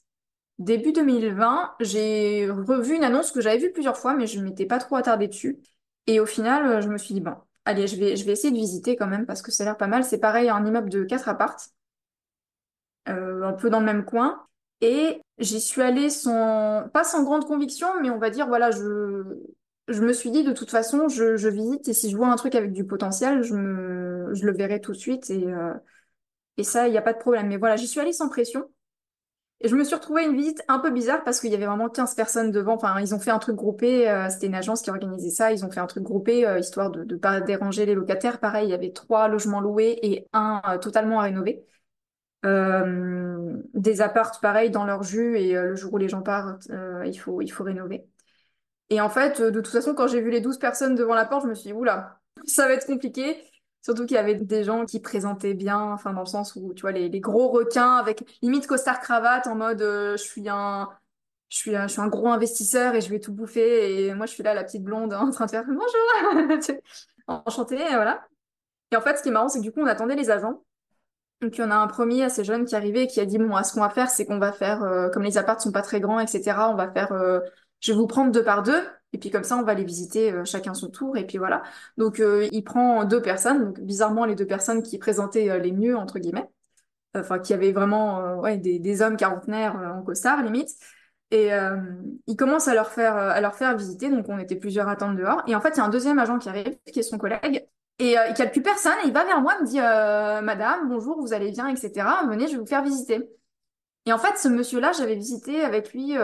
Début 2020, j'ai revu une annonce que j'avais vue plusieurs fois, mais je ne m'étais pas trop attardée dessus. Et au final, je me suis dit, bon, allez, je vais essayer de visiter quand même parce que ça a l'air pas mal. C'est pareil, un immeuble de 4 appartes, un peu dans le même coin. Et j'y suis allée pas sans grande conviction, mais on va dire, voilà, je me suis dit, de toute façon, je visite et si je vois un truc avec du potentiel, je le verrai tout de suite et ça, il n'y a pas de problème. Mais voilà, j'y suis allée sans pression. Et je me suis retrouvée à une visite un peu bizarre parce qu'il y avait vraiment 15 personnes devant. Enfin, ils ont fait un truc groupé. C'était une agence qui organisait ça. Ils ont fait un truc groupé histoire de ne pas déranger les locataires. Pareil, il y avait 3 logements loués et un totalement à rénover. Des apparts pareil dans leur jus et le jour où les gens partent, il faut rénover. Et en fait, de toute façon, quand j'ai vu les 12 personnes devant la porte, je me suis dit, oula, ça va être compliqué. Surtout qu'il y avait des gens qui présentaient bien, enfin dans le sens où, tu vois, les gros requins avec limite costard cravate en mode je suis un gros investisseur et je vais tout bouffer. Et moi, je suis là, la petite blonde, en train de faire bonjour, enchantée, et voilà. Et en fait, ce qui est marrant, c'est que du coup, on attendait les agents. Donc, il y en a un premier assez jeune qui est arrivé et qui a dit, bon, ce qu'on va faire, c'est qu'on va faire, comme les apparts sont pas très grands, etc., on va faire, je vais vous prendre 2 par 2, et puis comme ça, on va les visiter chacun son tour, et puis voilà. Donc, il prend 2 personnes, donc bizarrement, les 2 personnes qui présentaient les mieux, entre guillemets, enfin, qui avaient vraiment ouais, des hommes quarantenaires en costard, limite. Et il commence à leur faire visiter, donc on était plusieurs à attendre dehors. Et en fait, il y a un deuxième agent qui arrive, qui est son collègue, et il calcule personne, et il va vers moi, il me dit Madame, bonjour, vous allez bien, etc. Venez, je vais vous faire visiter. Et en fait, ce monsieur-là, j'avais visité avec lui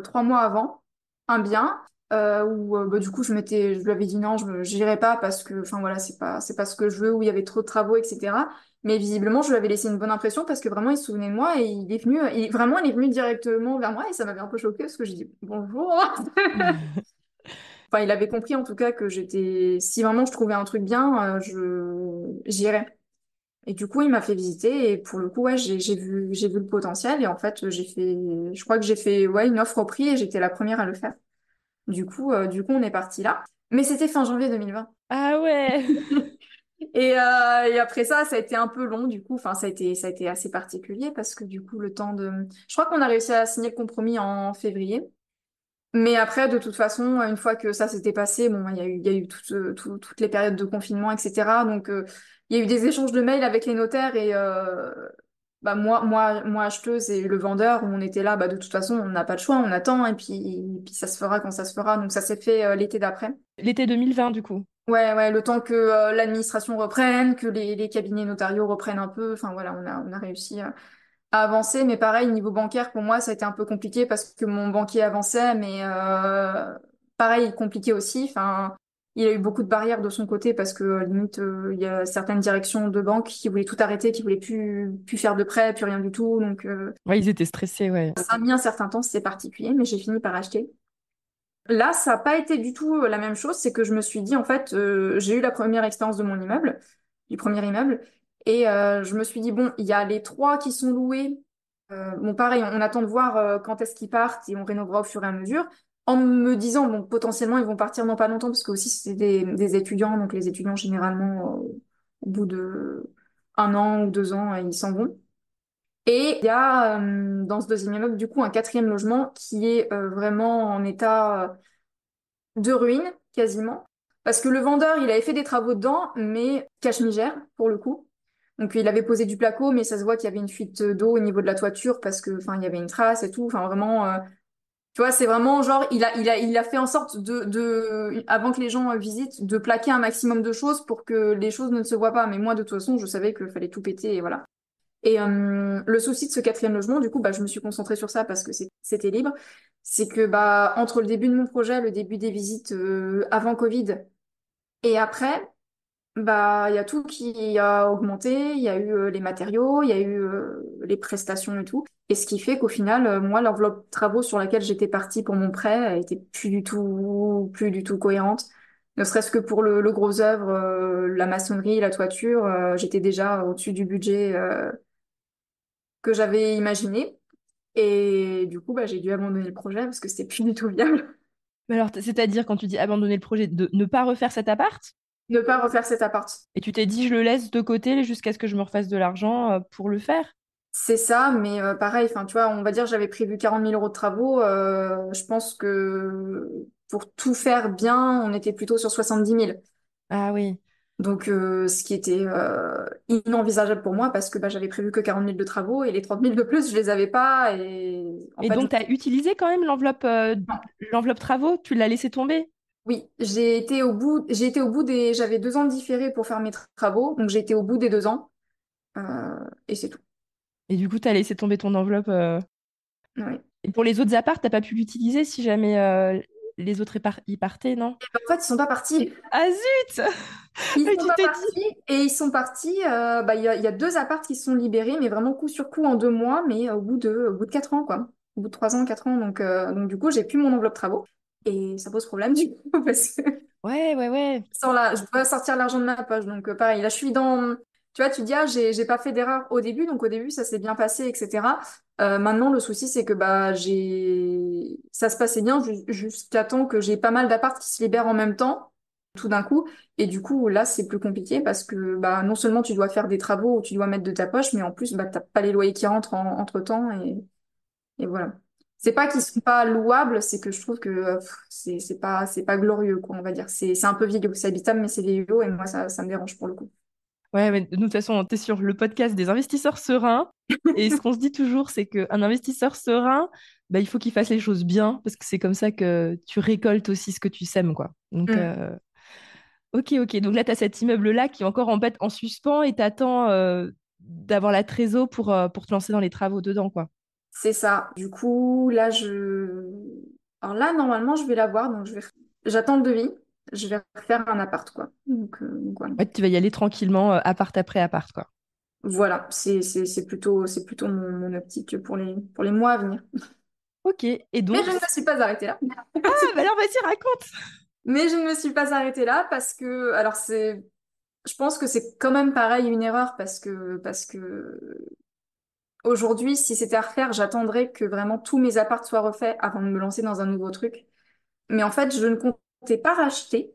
3 mois avant. un bien où bah, du coup je lui avais dit non, j'irai pas parce que enfin voilà, c'est pas ce que je veux, où il y avait trop de travaux, etc. Mais visiblement, je lui avais laissé une bonne impression parce que vraiment, il se souvenait de moi et vraiment, il est venu directement vers moi et ça m'avait un peu choquée parce que j'ai dit bonjour. Enfin, il avait compris en tout cas que si vraiment je trouvais un truc bien, j'irais. Et du coup, il m'a fait visiter et pour le coup, ouais, j'ai vu le potentiel et en fait, je crois que j'ai fait, ouais, une offre au prix et j'étais la première à le faire. Du coup, on est parti là. Mais c'était fin janvier 2020. Ah ouais. Et après ça, ça a été un peu long, du coup. Enfin, ça a été assez particulier parce que du coup, je crois qu'on a réussi à signer le compromis en février. Mais après, de toute façon, une fois que ça s'était passé, bon, il y a eu toutes les périodes de confinement, etc. Donc, il y a eu des échanges de mails avec les notaires et bah, moi, acheteuse et le vendeur, on était là, bah, de toute façon, on n'a pas de choix, on attend et puis ça se fera quand ça se fera. Donc, ça s'est fait l'été d'après. L'été 2020, du coup. Ouais, ouais, le temps que l'administration reprenne, que les cabinets notariaux reprennent un peu. Enfin, voilà, on a réussi à avancer, mais pareil, niveau bancaire, pour moi, ça a été un peu compliqué parce que mon banquier avançait, mais pareil, compliqué aussi. Enfin, il a eu beaucoup de barrières de son côté parce que limite, il y a certaines directions de banque qui voulaient tout arrêter, qui voulaient plus faire de prêts, plus rien du tout. Donc, Ouais, ils étaient stressés, ouais. ça a mis un certain temps, c'est particulier, mais j'ai fini par acheter. Là, ça n'a pas été du tout la même chose. C'est que je me suis dit, en fait, j'ai eu la première expérience de mon immeuble, du premier immeuble. Et je me suis dit, bon, il y a les trois qui sont loués. Bon, pareil, on attend de voir quand est-ce qu'ils partent et on rénovera au fur et à mesure. En me disant, bon, potentiellement, ils vont partir dans pas longtemps parce que aussi, c'est des étudiants. Donc, les étudiants, généralement, au bout de 1 an ou 2 ans, ils s'en vont. Et il y a dans ce deuxième immeuble, du coup, un quatrième logement qui est vraiment en état de ruine, quasiment. Parce que le vendeur, il avait fait des travaux dedans, mais cache-migère, pour le coup. Donc, il avait posé du placo, mais ça se voit qu'il y avait une fuite d'eau au niveau de la toiture parce que, enfin, il y avait une trace et tout. Enfin, vraiment, tu vois, c'est vraiment genre, il a fait en sorte avant que les gens visitent, de plaquer un maximum de choses pour que les choses ne se voient pas. Mais moi, de toute façon, je savais qu'il fallait tout péter et voilà. Et le souci de ce quatrième logement, du coup, bah, je me suis concentrée sur ça parce que c'était libre. C'est que bah, entre le début de mon projet, le début des visites avant Covid et après, bah, il y a tout qui a augmenté. Il y a eu les matériaux, il y a eu les prestations et tout. Et ce qui fait qu'au final, moi, l'enveloppe travaux sur laquelle j'étais partie pour mon prêt, elle était plus du tout cohérente. Ne serait-ce que pour le gros œuvre, la maçonnerie, la toiture, j'étais déjà au-dessus du budget que j'avais imaginé. Et du coup, bah, j'ai dû abandonner le projet parce que c'était plus du tout viable. Mais alors, c'est-à-dire, quand tu dis abandonner le projet, de ne pas refaire cet appart, Ne pas refaire cet appart. et tu t'es dit, je le laisse de côté jusqu'à ce que je me refasse de l'argent pour le faire. C'est ça, mais pareil, enfin, tu vois, on va dire j'avais prévu 40 000 euros de travaux. Je pense que pour tout faire bien, on était plutôt sur 70 000. Ah oui. Donc, ce qui était inenvisageable pour moi parce que bah, j'avais prévu que 40 000 de travaux et les 30 000 de plus, je les avais pas. Et en Et fait, donc, tu as utilisé quand même l'enveloppe travaux? Tu l'as laissé tomber? oui, j'ai été au bout j'avais 2 ans de différé pour faire mes travaux, donc j'ai été au bout des 2 ans, et c'est tout. Et du coup, tu as laissé tomber ton enveloppe. Oui. Et pour les autres apparts, t'as pas pu l'utiliser si jamais les autres y partaient, non? En fait, ils sont pas partis. Ah zut! Ils Et sont tu pas t'es partis dit. et ils sont partis. Bah, il y a 2 apparts qui se sont libérés, mais vraiment coup sur coup en 2 mois, mais au bout de 4 ans, quoi. Au bout de 3 ans, 4 ans. Donc du coup, j'ai plus mon enveloppe travaux. Et ça pose problème, du coup, parce que Ouais, ouais, ouais. je dois sortir l'argent de ma poche. Donc pareil, là, je suis dans. Tu vois, tu dis, ah, j'ai pas fait d'erreur au début, donc au début, ça s'est bien passé, etc. Maintenant, le souci, c'est que bah, ça se passait bien jusqu'à temps que j'ai pas mal d'apparts qui se libèrent en même temps, tout d'un coup. Et du coup, là, c'est plus compliqué parce que bah, non seulement tu dois faire des travaux ou tu dois mettre de ta poche, mais en plus, bah, t'as pas les loyers qui rentrent entre-temps. Et voilà. C'est pas qu'ils sont pas louables, c'est que je trouve que c'est pas glorieux, quoi, on va dire. C'est un peu vieillot. C'est habitable, mais c'est vieillot et moi, ça me dérange pour le coup. Ouais, mais de toute façon, t'es sur le podcast des investisseurs sereins. Et ce qu'on se dit toujours, c'est qu'un investisseur serein, bah, il faut qu'il fasse les choses bien, parce que c'est comme ça que tu récoltes aussi ce que tu sèmes, quoi. Donc, Mm. ok, ok. Donc là, tu as cet immeuble-là qui est encore en fait en suspens et t'attends d'avoir la trésor pour te lancer dans les travaux dedans, quoi. C'est ça. Du coup, là, Alors là, normalement, je vais l'avoir, donc j'attends le devis. Je vais refaire un appart, quoi. Donc voilà. Ouais, tu vas y aller tranquillement, appart après appart, quoi. Voilà, c'est plutôt mon optique pour les mois à venir. Ok, et Mais je donc... ne me suis pas arrêtée là. Ah, bah alors vas-y, raconte! Mais je ne me suis pas arrêtée là parce que, alors je pense que c'est quand même pareil une erreur parce que aujourd'hui, si c'était à refaire, j'attendrais que vraiment tous mes apparts soient refaits avant de me lancer dans un nouveau truc. Mais en fait, je ne comptais pas racheter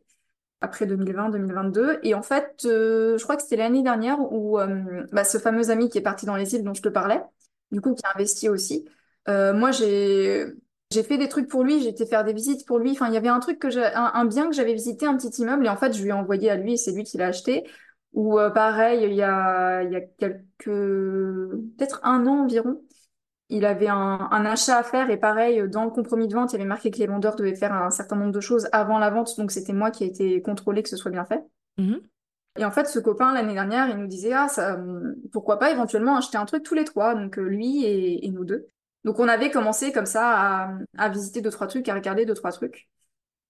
après 2020-2022. Et en fait, je crois que c'était l'année dernière où ce fameux ami qui est parti dans les îles dont je te parlais, du coup, qui a investi aussi. Moi, j'ai fait des trucs pour lui, j'ai été faire des visites pour lui. Enfin, il y avait un truc un bien que j'avais visité, un petit immeuble, et en fait, je lui ai envoyé à lui et c'est lui qui l'a acheté. Ou pareil, il y a peut-être un an environ. Il avait un achat à faire et pareil, dans le compromis de vente, il y avait marqué que les vendeurs devaient faire un certain nombre de choses avant la vente, donc c'était moi qui ai été contrôlée que ce soit bien fait. Mhm. Et en fait, ce copain, l'année dernière, il nous disait, ah, ça, pourquoi pas éventuellement acheter un truc tous les trois, donc lui et nous deux. Donc on avait commencé comme ça à visiter deux, trois trucs, à regarder deux, trois trucs.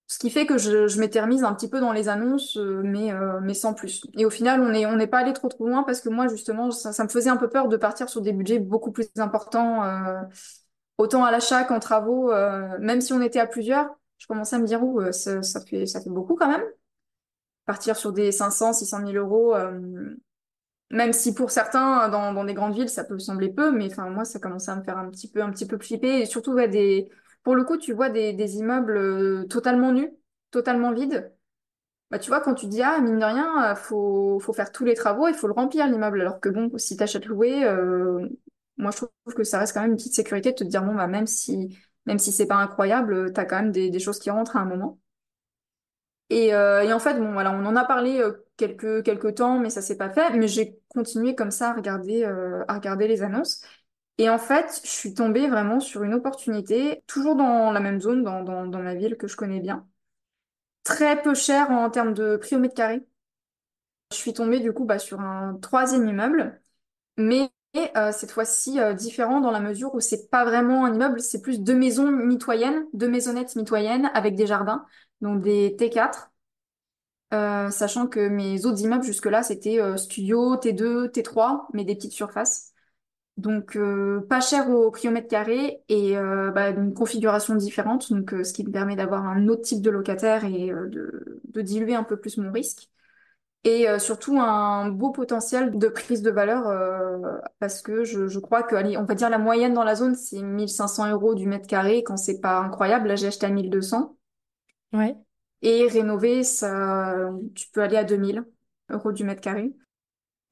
Ce qui fait que je m'étais remise un petit peu dans les annonces, mais sans plus. Et au final, on n'est pas allé trop trop loin parce que moi, justement, ça me faisait un peu peur de partir sur des budgets beaucoup plus importants, autant à l'achat qu'en travaux. Même si on était à plusieurs, je commençais à me dire, ouh, ça fait beaucoup quand même. Partir sur des 500 600 000 euros, même si pour certains, dans des grandes villes, ça peut sembler peu, mais enfin, moi, ça commençait à me faire un petit peu flipper. Et surtout, ouais, pour le coup, tu vois des immeubles totalement nus, totalement vides. Bah, tu vois, quand tu dis, ah, mine de rien, faut faire tous les travaux, il faut le remplir, l'immeuble. Alors que bon, si t'achètes loué, moi, je trouve que ça reste quand même une petite sécurité de te dire, bon, bah, même si c'est pas incroyable, t'as quand même des choses qui rentrent à un moment. Et en fait, bon, voilà, on en a parlé quelques temps, mais ça s'est pas fait. Mais j'ai continué comme ça à regarder les annonces. Et en fait, je suis tombée vraiment sur une opportunité, toujours dans la même zone, dans ma ville que je connais bien. Très peu cher en termes de prix au mètre carré. Je suis tombée du coup sur un troisième immeuble, mais cette fois-ci différent dans la mesure où c'est pas vraiment un immeuble, c'est plus deux maisons mitoyennes, deux maisonnettes mitoyennes avec des jardins, donc des T4. Sachant que mes autres immeubles jusque-là, c'était studio, T2, T3, mais des petites surfaces. Donc, pas cher au prix au mètre carré et une configuration différente, donc ce qui me permet d'avoir un autre type de locataire et de diluer un peu plus mon risque. Et surtout un beau potentiel de prise de valeur parce que je crois que, allez, on va dire la moyenne dans la zone, c'est 1 500 € du mètre carré quand c'est pas incroyable. Là, j'ai acheté à 1 200. Ouais. Et rénover, ça, tu peux aller à 2 000 € du mètre carré.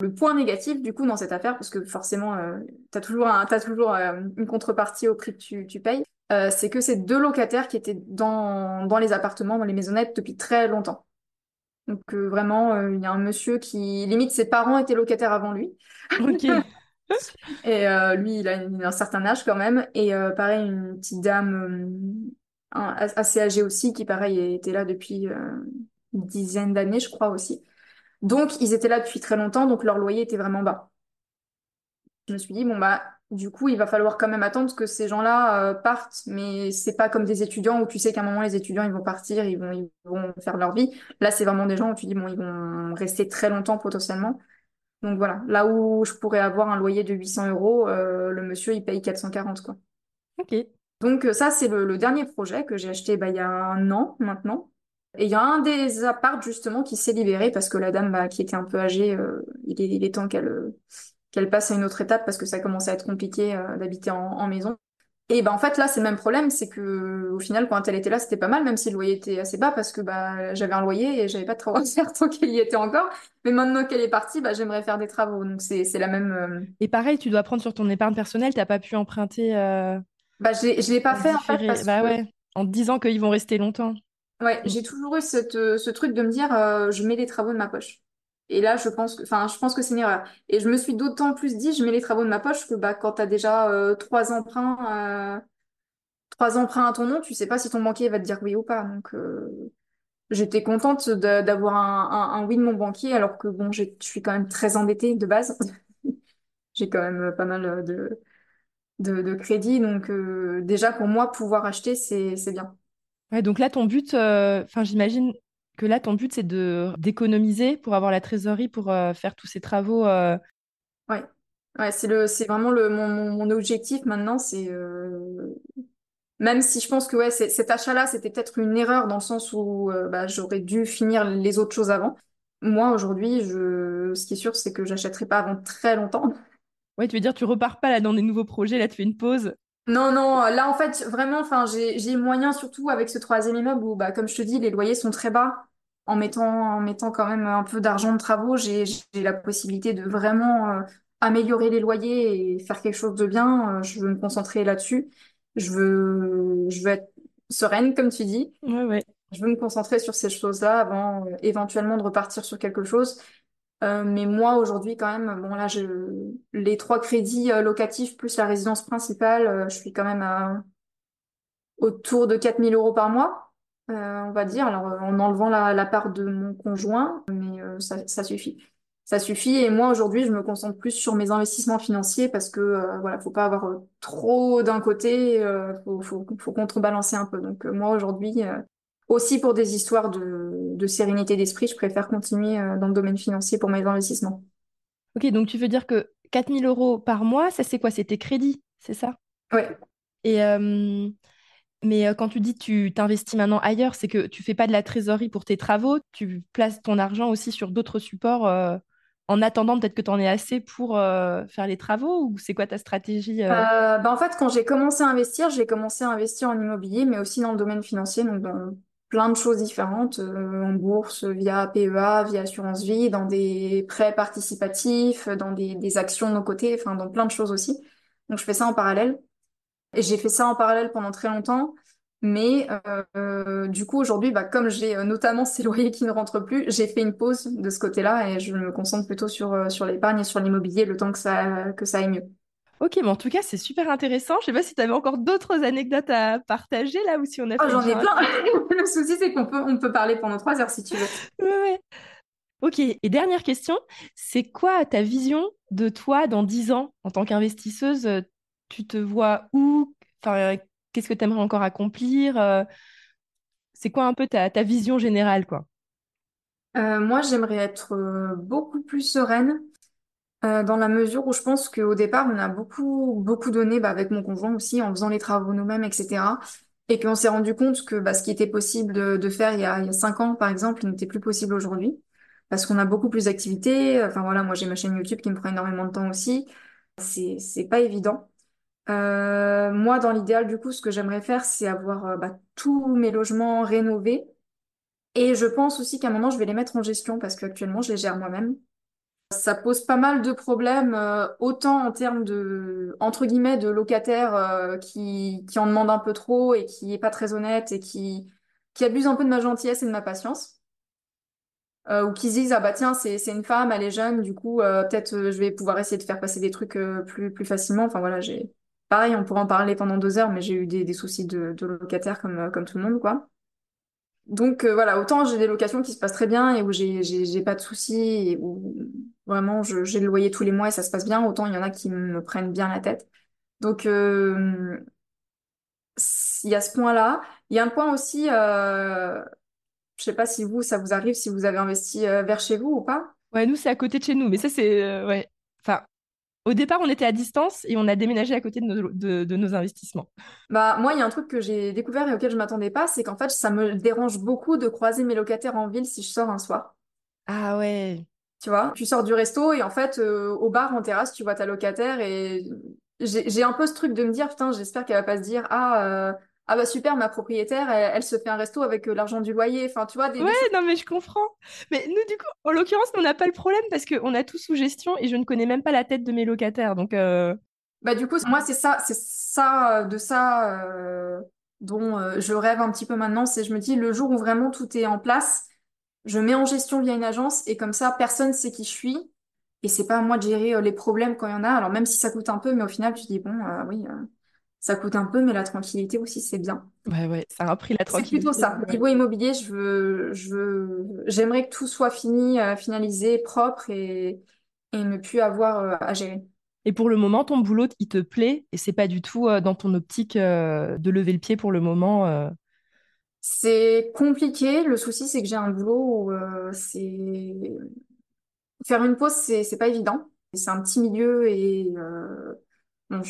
Le point négatif, du coup, dans cette affaire, parce que forcément, t'as toujours une contrepartie au prix que tu payes, c'est que c'est deux locataires qui étaient dans les appartements, dans les maisonnettes depuis très longtemps. Donc vraiment, il y a un monsieur qui, limite, ses parents étaient locataires avant lui. Ok. Et lui, il a un certain âge quand même. Et pareil, une petite dame assez âgée aussi, qui pareil était là depuis une dizaine d'années, je crois aussi. Donc ils étaient là depuis très longtemps, donc leur loyer était vraiment bas. Je me suis dit, bon bah, du coup, il va falloir quand même attendre que ces gens-là partent, mais c'est pas comme des étudiants où tu sais qu'à un moment, les étudiants, ils vont partir, ils vont faire leur vie. Là, c'est vraiment des gens où tu dis, bon, ils vont rester très longtemps potentiellement. Donc voilà, là où je pourrais avoir un loyer de 800 euros, le monsieur, il paye 440, quoi. Ok. Donc ça, c'est le dernier projet que j'ai acheté il y a un an maintenant. Et il y a un des apparts justement qui s'est libéré parce que la dame qui était un peu âgée, il est temps qu'elle passe à une autre étape parce que ça commence à être compliqué d'habiter en maison. Et en fait là c'est le même problème, c'est que au final quand elle était là c'était pas mal même si le loyer était assez bas parce que j'avais un loyer et j'avais pas de travaux à faire tant qu'elle y était encore. Mais maintenant qu'elle est partie, j'aimerais faire des travaux. Donc c'est la même. Et pareil, tu dois prendre sur ton épargne personnelle, t'as pas pu emprunter Je l'ai pas pour fait en fait différer. parce Bah que ouais, en te disant qu'ils vont rester longtemps. ouais, Mm. j'ai toujours eu ce truc de me dire je mets les travaux de ma poche. Et là je pense que c'est une erreur. Et je me suis d'autant plus dit je mets les travaux de ma poche que quand t'as déjà 3 emprunts à ton nom, tu sais pas si ton banquier va te dire oui ou pas. Donc j'étais contente d'avoir un oui de mon banquier alors que bon je suis quand même très endettée de base. J'ai quand même pas mal de crédit. Donc déjà pour moi, pouvoir acheter, c'est bien. Ouais, donc là, ton but, enfin, j'imagine que là, ton but, c'est de d'économiser pour avoir la trésorerie pour faire tous ces travaux. Ouais. Ouais, c'est vraiment mon objectif maintenant, c'est même si je pense que ouais, cet achat-là, c'était peut-être une erreur dans le sens où bah, j'aurais dû finir les autres choses avant. Moi, aujourd'hui, ce qui est sûr, c'est que j'achèterai pas avant très longtemps. Ouais, tu veux dire, tu repars pas là dans des nouveaux projets, là, tu fais une pause. Non, non, là, en fait, vraiment, enfin, j'ai moyen, surtout avec ce troisième immeuble où, bah, comme je te dis, les loyers sont très bas. En mettant quand même un peu d'argent de travaux, j'ai la possibilité de vraiment améliorer les loyers et faire quelque chose de bien. Je veux me concentrer là-dessus. Je veux être sereine, comme tu dis. Ouais, ouais. Je veux me concentrer sur ces choses-là avant éventuellement de repartir sur quelque chose. Mais moi, aujourd'hui, quand même, bon, là, les trois crédits locatifs plus la résidence principale, je suis quand même autour de 4 000 € par mois, on va dire. Alors, en enlevant la part de mon conjoint, mais ça suffit. Ça suffit. Et moi, aujourd'hui, je me concentre plus sur mes investissements financiers parce que, voilà, faut pas avoir trop d'un côté, faut contrebalancer un peu. Donc, moi, aujourd'hui, aussi pour des histoires de sérénité d'esprit, je préfère continuer dans le domaine financier pour mes investissements. Ok, donc tu veux dire que 4 000 € par mois, ça, c'est quoi? C'est tes crédits, c'est ça? Ouais. Et, mais quand tu dis que tu t'investis maintenant ailleurs, c'est que tu fais pas de la trésorerie pour tes travaux, tu places ton argent aussi sur d'autres supports en attendant peut-être que tu en aies assez pour faire les travaux ou c'est quoi ta stratégie Bah en fait, quand j'ai commencé à investir en immobilier, mais aussi dans le domaine financier, donc dans plein de choses différentes, en bourse, via PEA, via assurance vie, dans des prêts participatifs, dans des actions de nos côtés, enfin dans plein de choses aussi. Donc je fais ça en parallèle. Et j'ai fait ça en parallèle pendant très longtemps. Mais du coup, aujourd'hui, bah, comme j'ai notamment ces loyers qui ne rentrent plus, j'ai fait une pause de ce côté-là et je me concentre plutôt sur l'épargne et sur l'immobilier le temps que ça aille mieux. Ok, mais en tout cas, c'est super intéressant. Je sais pas si tu avais encore d'autres anecdotes à partager là ou si on a Oh, fait j'en ai déjà un plein. tour. Le souci, c'est qu'on peut parler pendant 3 heures si tu veux. Ouais, ouais. Ok, et dernière question, c'est quoi ta vision de toi dans 10 ans en tant qu'investisseuse? Tu te vois où? Enfin, qu'est-ce que tu aimerais encore accomplir? C'est quoi un peu ta vision générale, quoi? Moi, j'aimerais être beaucoup plus sereine dans la mesure où je pense qu'au départ, on a beaucoup, beaucoup donné bah, avec mon conjoint aussi en faisant les travaux nous-mêmes, etc. Et qu'on s'est rendu compte que bah, ce qui était possible de faire il y a 5 ans, par exemple, n'était plus possible aujourd'hui. Parce qu'on a beaucoup plus d'activités. Enfin voilà, moi j'ai ma chaîne YouTube qui me prend énormément de temps aussi. C'est pas évident. Moi, dans l'idéal, du coup, ce que j'aimerais faire, c'est avoir bah, tous mes logements rénovés. Et je pense aussi qu'à un moment, je vais les mettre en gestion parce qu'actuellement, je les gère moi-même. Ça pose pas mal de problèmes, autant en termes de, entre guillemets, de locataires qui en demandent un peu trop et qui est pas très honnête et qui abuse un peu de ma gentillesse et de ma patience. Ou qui se disent, ah bah tiens, c'est une femme, elle est jeune, du coup, peut-être je vais pouvoir essayer de faire passer des trucs plus facilement. Enfin voilà, pareil, on pourrait en parler pendant 2 heures, mais j'ai eu des soucis de locataires comme tout le monde, quoi. Donc voilà, autant j'ai des locations qui se passent très bien et où j'ai pas de soucis et où vraiment j'ai le loyer tous les mois et ça se passe bien, autant il y en a qui me prennent bien la tête. Donc il y a ce point-là. Il y a un point aussi, je sais pas si vous, ça vous arrive, si vous avez investi vers chez vous ou pas. Ouais, nous, c'est à côté de chez nous, mais ça, c'est... ouais. Enfin, au départ, on était à distance et on a déménagé à côté de nos investissements. Bah moi, il y a un truc que j'ai découvert et auquel je m'attendais pas, c'est qu'en fait, ça me dérange beaucoup de croiser mes locataires en ville si je sors un soir. Ah ouais. Tu vois, tu sors du resto et en fait, au bar, en terrasse, tu vois ta locataire et j'ai un peu ce truc de me dire, putain, j'espère qu'elle va pas se dire, ah bah super, ma propriétaire, elle se fait un resto avec l'argent du loyer. Enfin, tu vois, des, Ouais, des choses. non, mais je comprends. Mais nous, du coup, en l'occurrence, on n'a pas le problème parce qu'on a tout sous gestion et je ne connais même pas la tête de mes locataires. Donc, Bah du coup, moi, c'est ça dont je rêve un petit peu maintenant, c'est je me dis, le jour où vraiment tout est en place, je mets en gestion via une agence et comme ça, personne sait qui je suis. Et c'est pas à moi de gérer les problèmes quand il y en a. Alors même si ça coûte un peu, mais au final, tu dis, bon, oui. Ça coûte un peu, mais la tranquillité aussi, c'est bien. ouais, ouais, ça a pris la C'est plutôt tranquillité. ça. Niveau immobilier, j'aimerais que tout soit fini, finalisé, propre et ne plus avoir à gérer. Et pour le moment, ton boulot, il te plaît et c'est pas du tout dans ton optique de lever le pied pour le moment. C'est compliqué. Le souci, c'est que j'ai un boulot où c'est faire une pause, c'est pas évident. C'est un petit milieu et bon,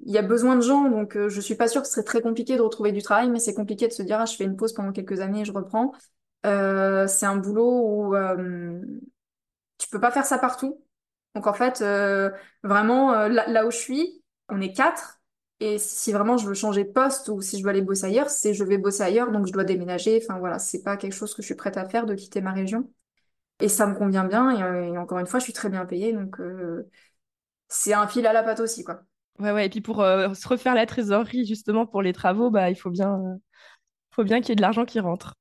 il y a besoin de gens, donc je suis pas sûre que ce serait très compliqué de retrouver du travail, mais c'est compliqué de se dire ah, je fais une pause pendant quelques années et je reprends. C'est un boulot où tu peux pas faire ça partout. Donc en fait, vraiment, là où je suis, on est quatre. Et si vraiment je veux changer de poste ou si je veux aller bosser ailleurs, c'est je vais bosser ailleurs, donc je dois déménager. Enfin voilà, c'est pas quelque chose que je suis prête à faire de quitter ma région. Et ça me convient bien. Et encore une fois, je suis très bien payée, donc c'est un fil à la patte aussi, quoi. Ouais, ouais. Et puis pour se refaire la trésorerie, justement, pour les travaux, bah, il faut bien qu'il y ait de l'argent qui rentre.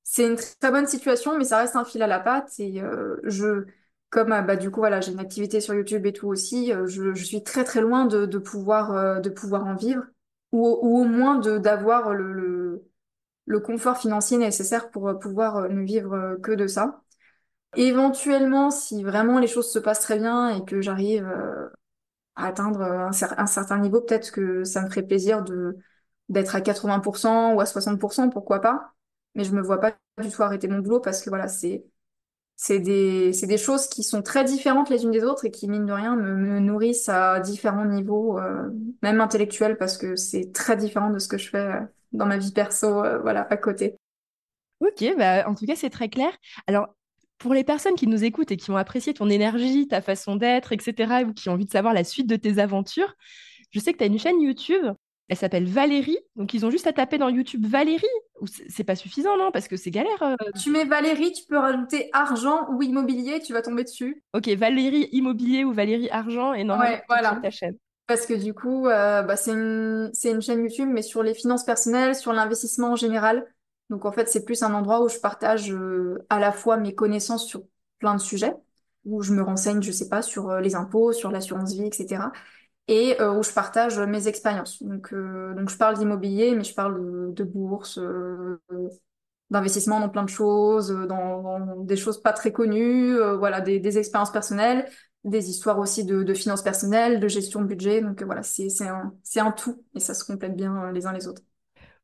C'est une très bonne situation, mais ça reste un fil à la patte. Et comme bah, du coup, voilà, j'ai une activité sur YouTube et tout aussi, je suis très très loin de pouvoir en vivre, ou au moins d'avoir le confort financier nécessaire pour pouvoir ne vivre que de ça. Éventuellement, si vraiment les choses se passent très bien et que j'arrive à atteindre un certain niveau, peut-être que ça me ferait plaisir d'être à 80% ou à 60%, pourquoi pas. Mais je me vois pas du tout arrêter mon boulot parce que voilà, c'est des choses qui sont très différentes les unes des autres et qui, mine de rien, me nourrissent à différents niveaux, même intellectuels, parce que c'est très différent de ce que je fais dans ma vie perso, voilà, à côté. Ok, bah, en tout cas, c'est très clair. Alors, pour les personnes qui nous écoutent et qui ont apprécié ton énergie, ta façon d'être, etc., ou qui ont envie de savoir la suite de tes aventures, je sais que tu as une chaîne YouTube, elle s'appelle Valérie, donc ils ont juste à taper dans YouTube Valérie, ou c'est pas suffisant, non? Parce que c'est galère. Tu mets Valérie, tu peux rajouter argent ou immobilier, tu vas tomber dessus. Ok, Valérie Immobilier ou Valérie Argent, et normalement, Ouais, tu tombes sur voilà. ta chaîne. Parce que du coup, bah, c'est une chaîne YouTube, mais sur les finances personnelles, sur l'investissement en général. Donc en fait, c'est plus un endroit où je partage à la fois mes connaissances sur plein de sujets, où je me renseigne, je sais pas, sur les impôts, sur l'assurance vie, etc. Et où je partage mes expériences. Donc je parle d'immobilier, mais je parle de bourse, d'investissement dans plein de choses, dans des choses pas très connues, voilà, des expériences personnelles, des histoires aussi de finances personnelles, de gestion de budget. Donc voilà, c'est un tout et ça se complète bien les uns les autres.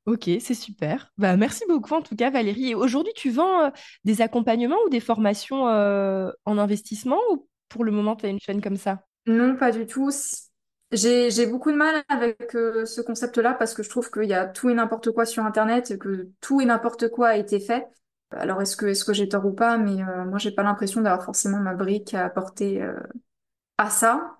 Ok, c'est super. Bah, merci beaucoup en tout cas, Valérie. Et aujourd'hui, tu vends des accompagnements ou des formations en investissement ou pour le moment, tu as une chaîne comme ça? Non, pas du tout. J'ai beaucoup de mal avec ce concept-là parce que je trouve qu'il y a tout et n'importe quoi sur Internet, et que tout et n'importe quoi a été fait. Alors est-ce que j'ai tort ou pas, mais moi j'ai pas l'impression d'avoir forcément ma brique à apporter à ça.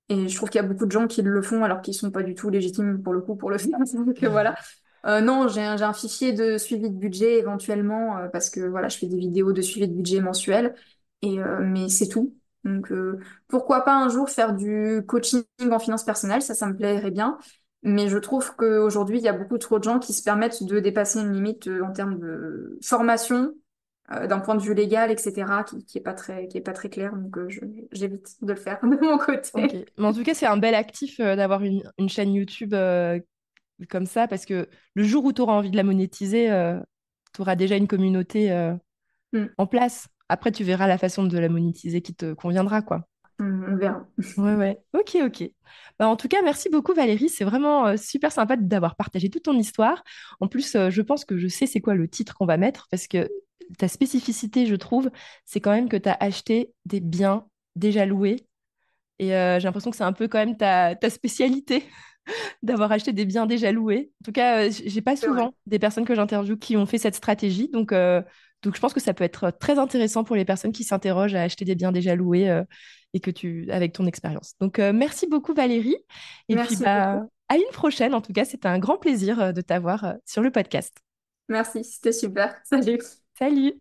Et je trouve qu'il y a beaucoup de gens qui le font alors qu'ils sont pas du tout légitimes pour le coup pour le faire. Donc voilà. Non, j'ai un fichier de suivi de budget éventuellement parce que voilà, je fais des vidéos de suivi de budget mensuel et mais c'est tout. Donc pourquoi pas un jour faire du coaching en finance personnelle, ça me plairait bien. Mais je trouve qu'aujourd'hui, il y a beaucoup trop de gens qui se permettent de dépasser une limite en termes de formation d'un point de vue légal, etc., qui est pas très clair. Donc, j'évite de le faire de mon Ok. côté. Mais en tout cas, c'est un bel actif d'avoir une chaîne YouTube comme ça parce que le jour où tu auras envie de la monétiser, tu auras déjà une communauté Hmm, en place. Après, tu verras la façon de la monétiser qui te conviendra, quoi. on verra. Ouais, ouais. Ok, ok. Bah, en tout cas, merci beaucoup Valérie. C'est vraiment super sympa d'avoir partagé toute ton histoire. En plus, je pense que je sais c'est quoi le titre qu'on va mettre parce que ta spécificité, je trouve, c'est quand même que tu as acheté des biens déjà loués. Et j'ai l'impression que c'est un peu quand même ta spécialité d'avoir acheté des biens déjà loués. En tout cas, j'ai pas C'est vrai. souvent des personnes que j'interviewe qui ont fait cette stratégie. Donc je pense que ça peut être très intéressant pour les personnes qui s'interrogent à acheter des biens déjà loués et avec ton expérience. Donc merci beaucoup Valérie. Et puis Merci bah, beaucoup. à une prochaine. En tout cas, c'était un grand plaisir de t'avoir sur le podcast. Merci, c'était super. Salut. Salut!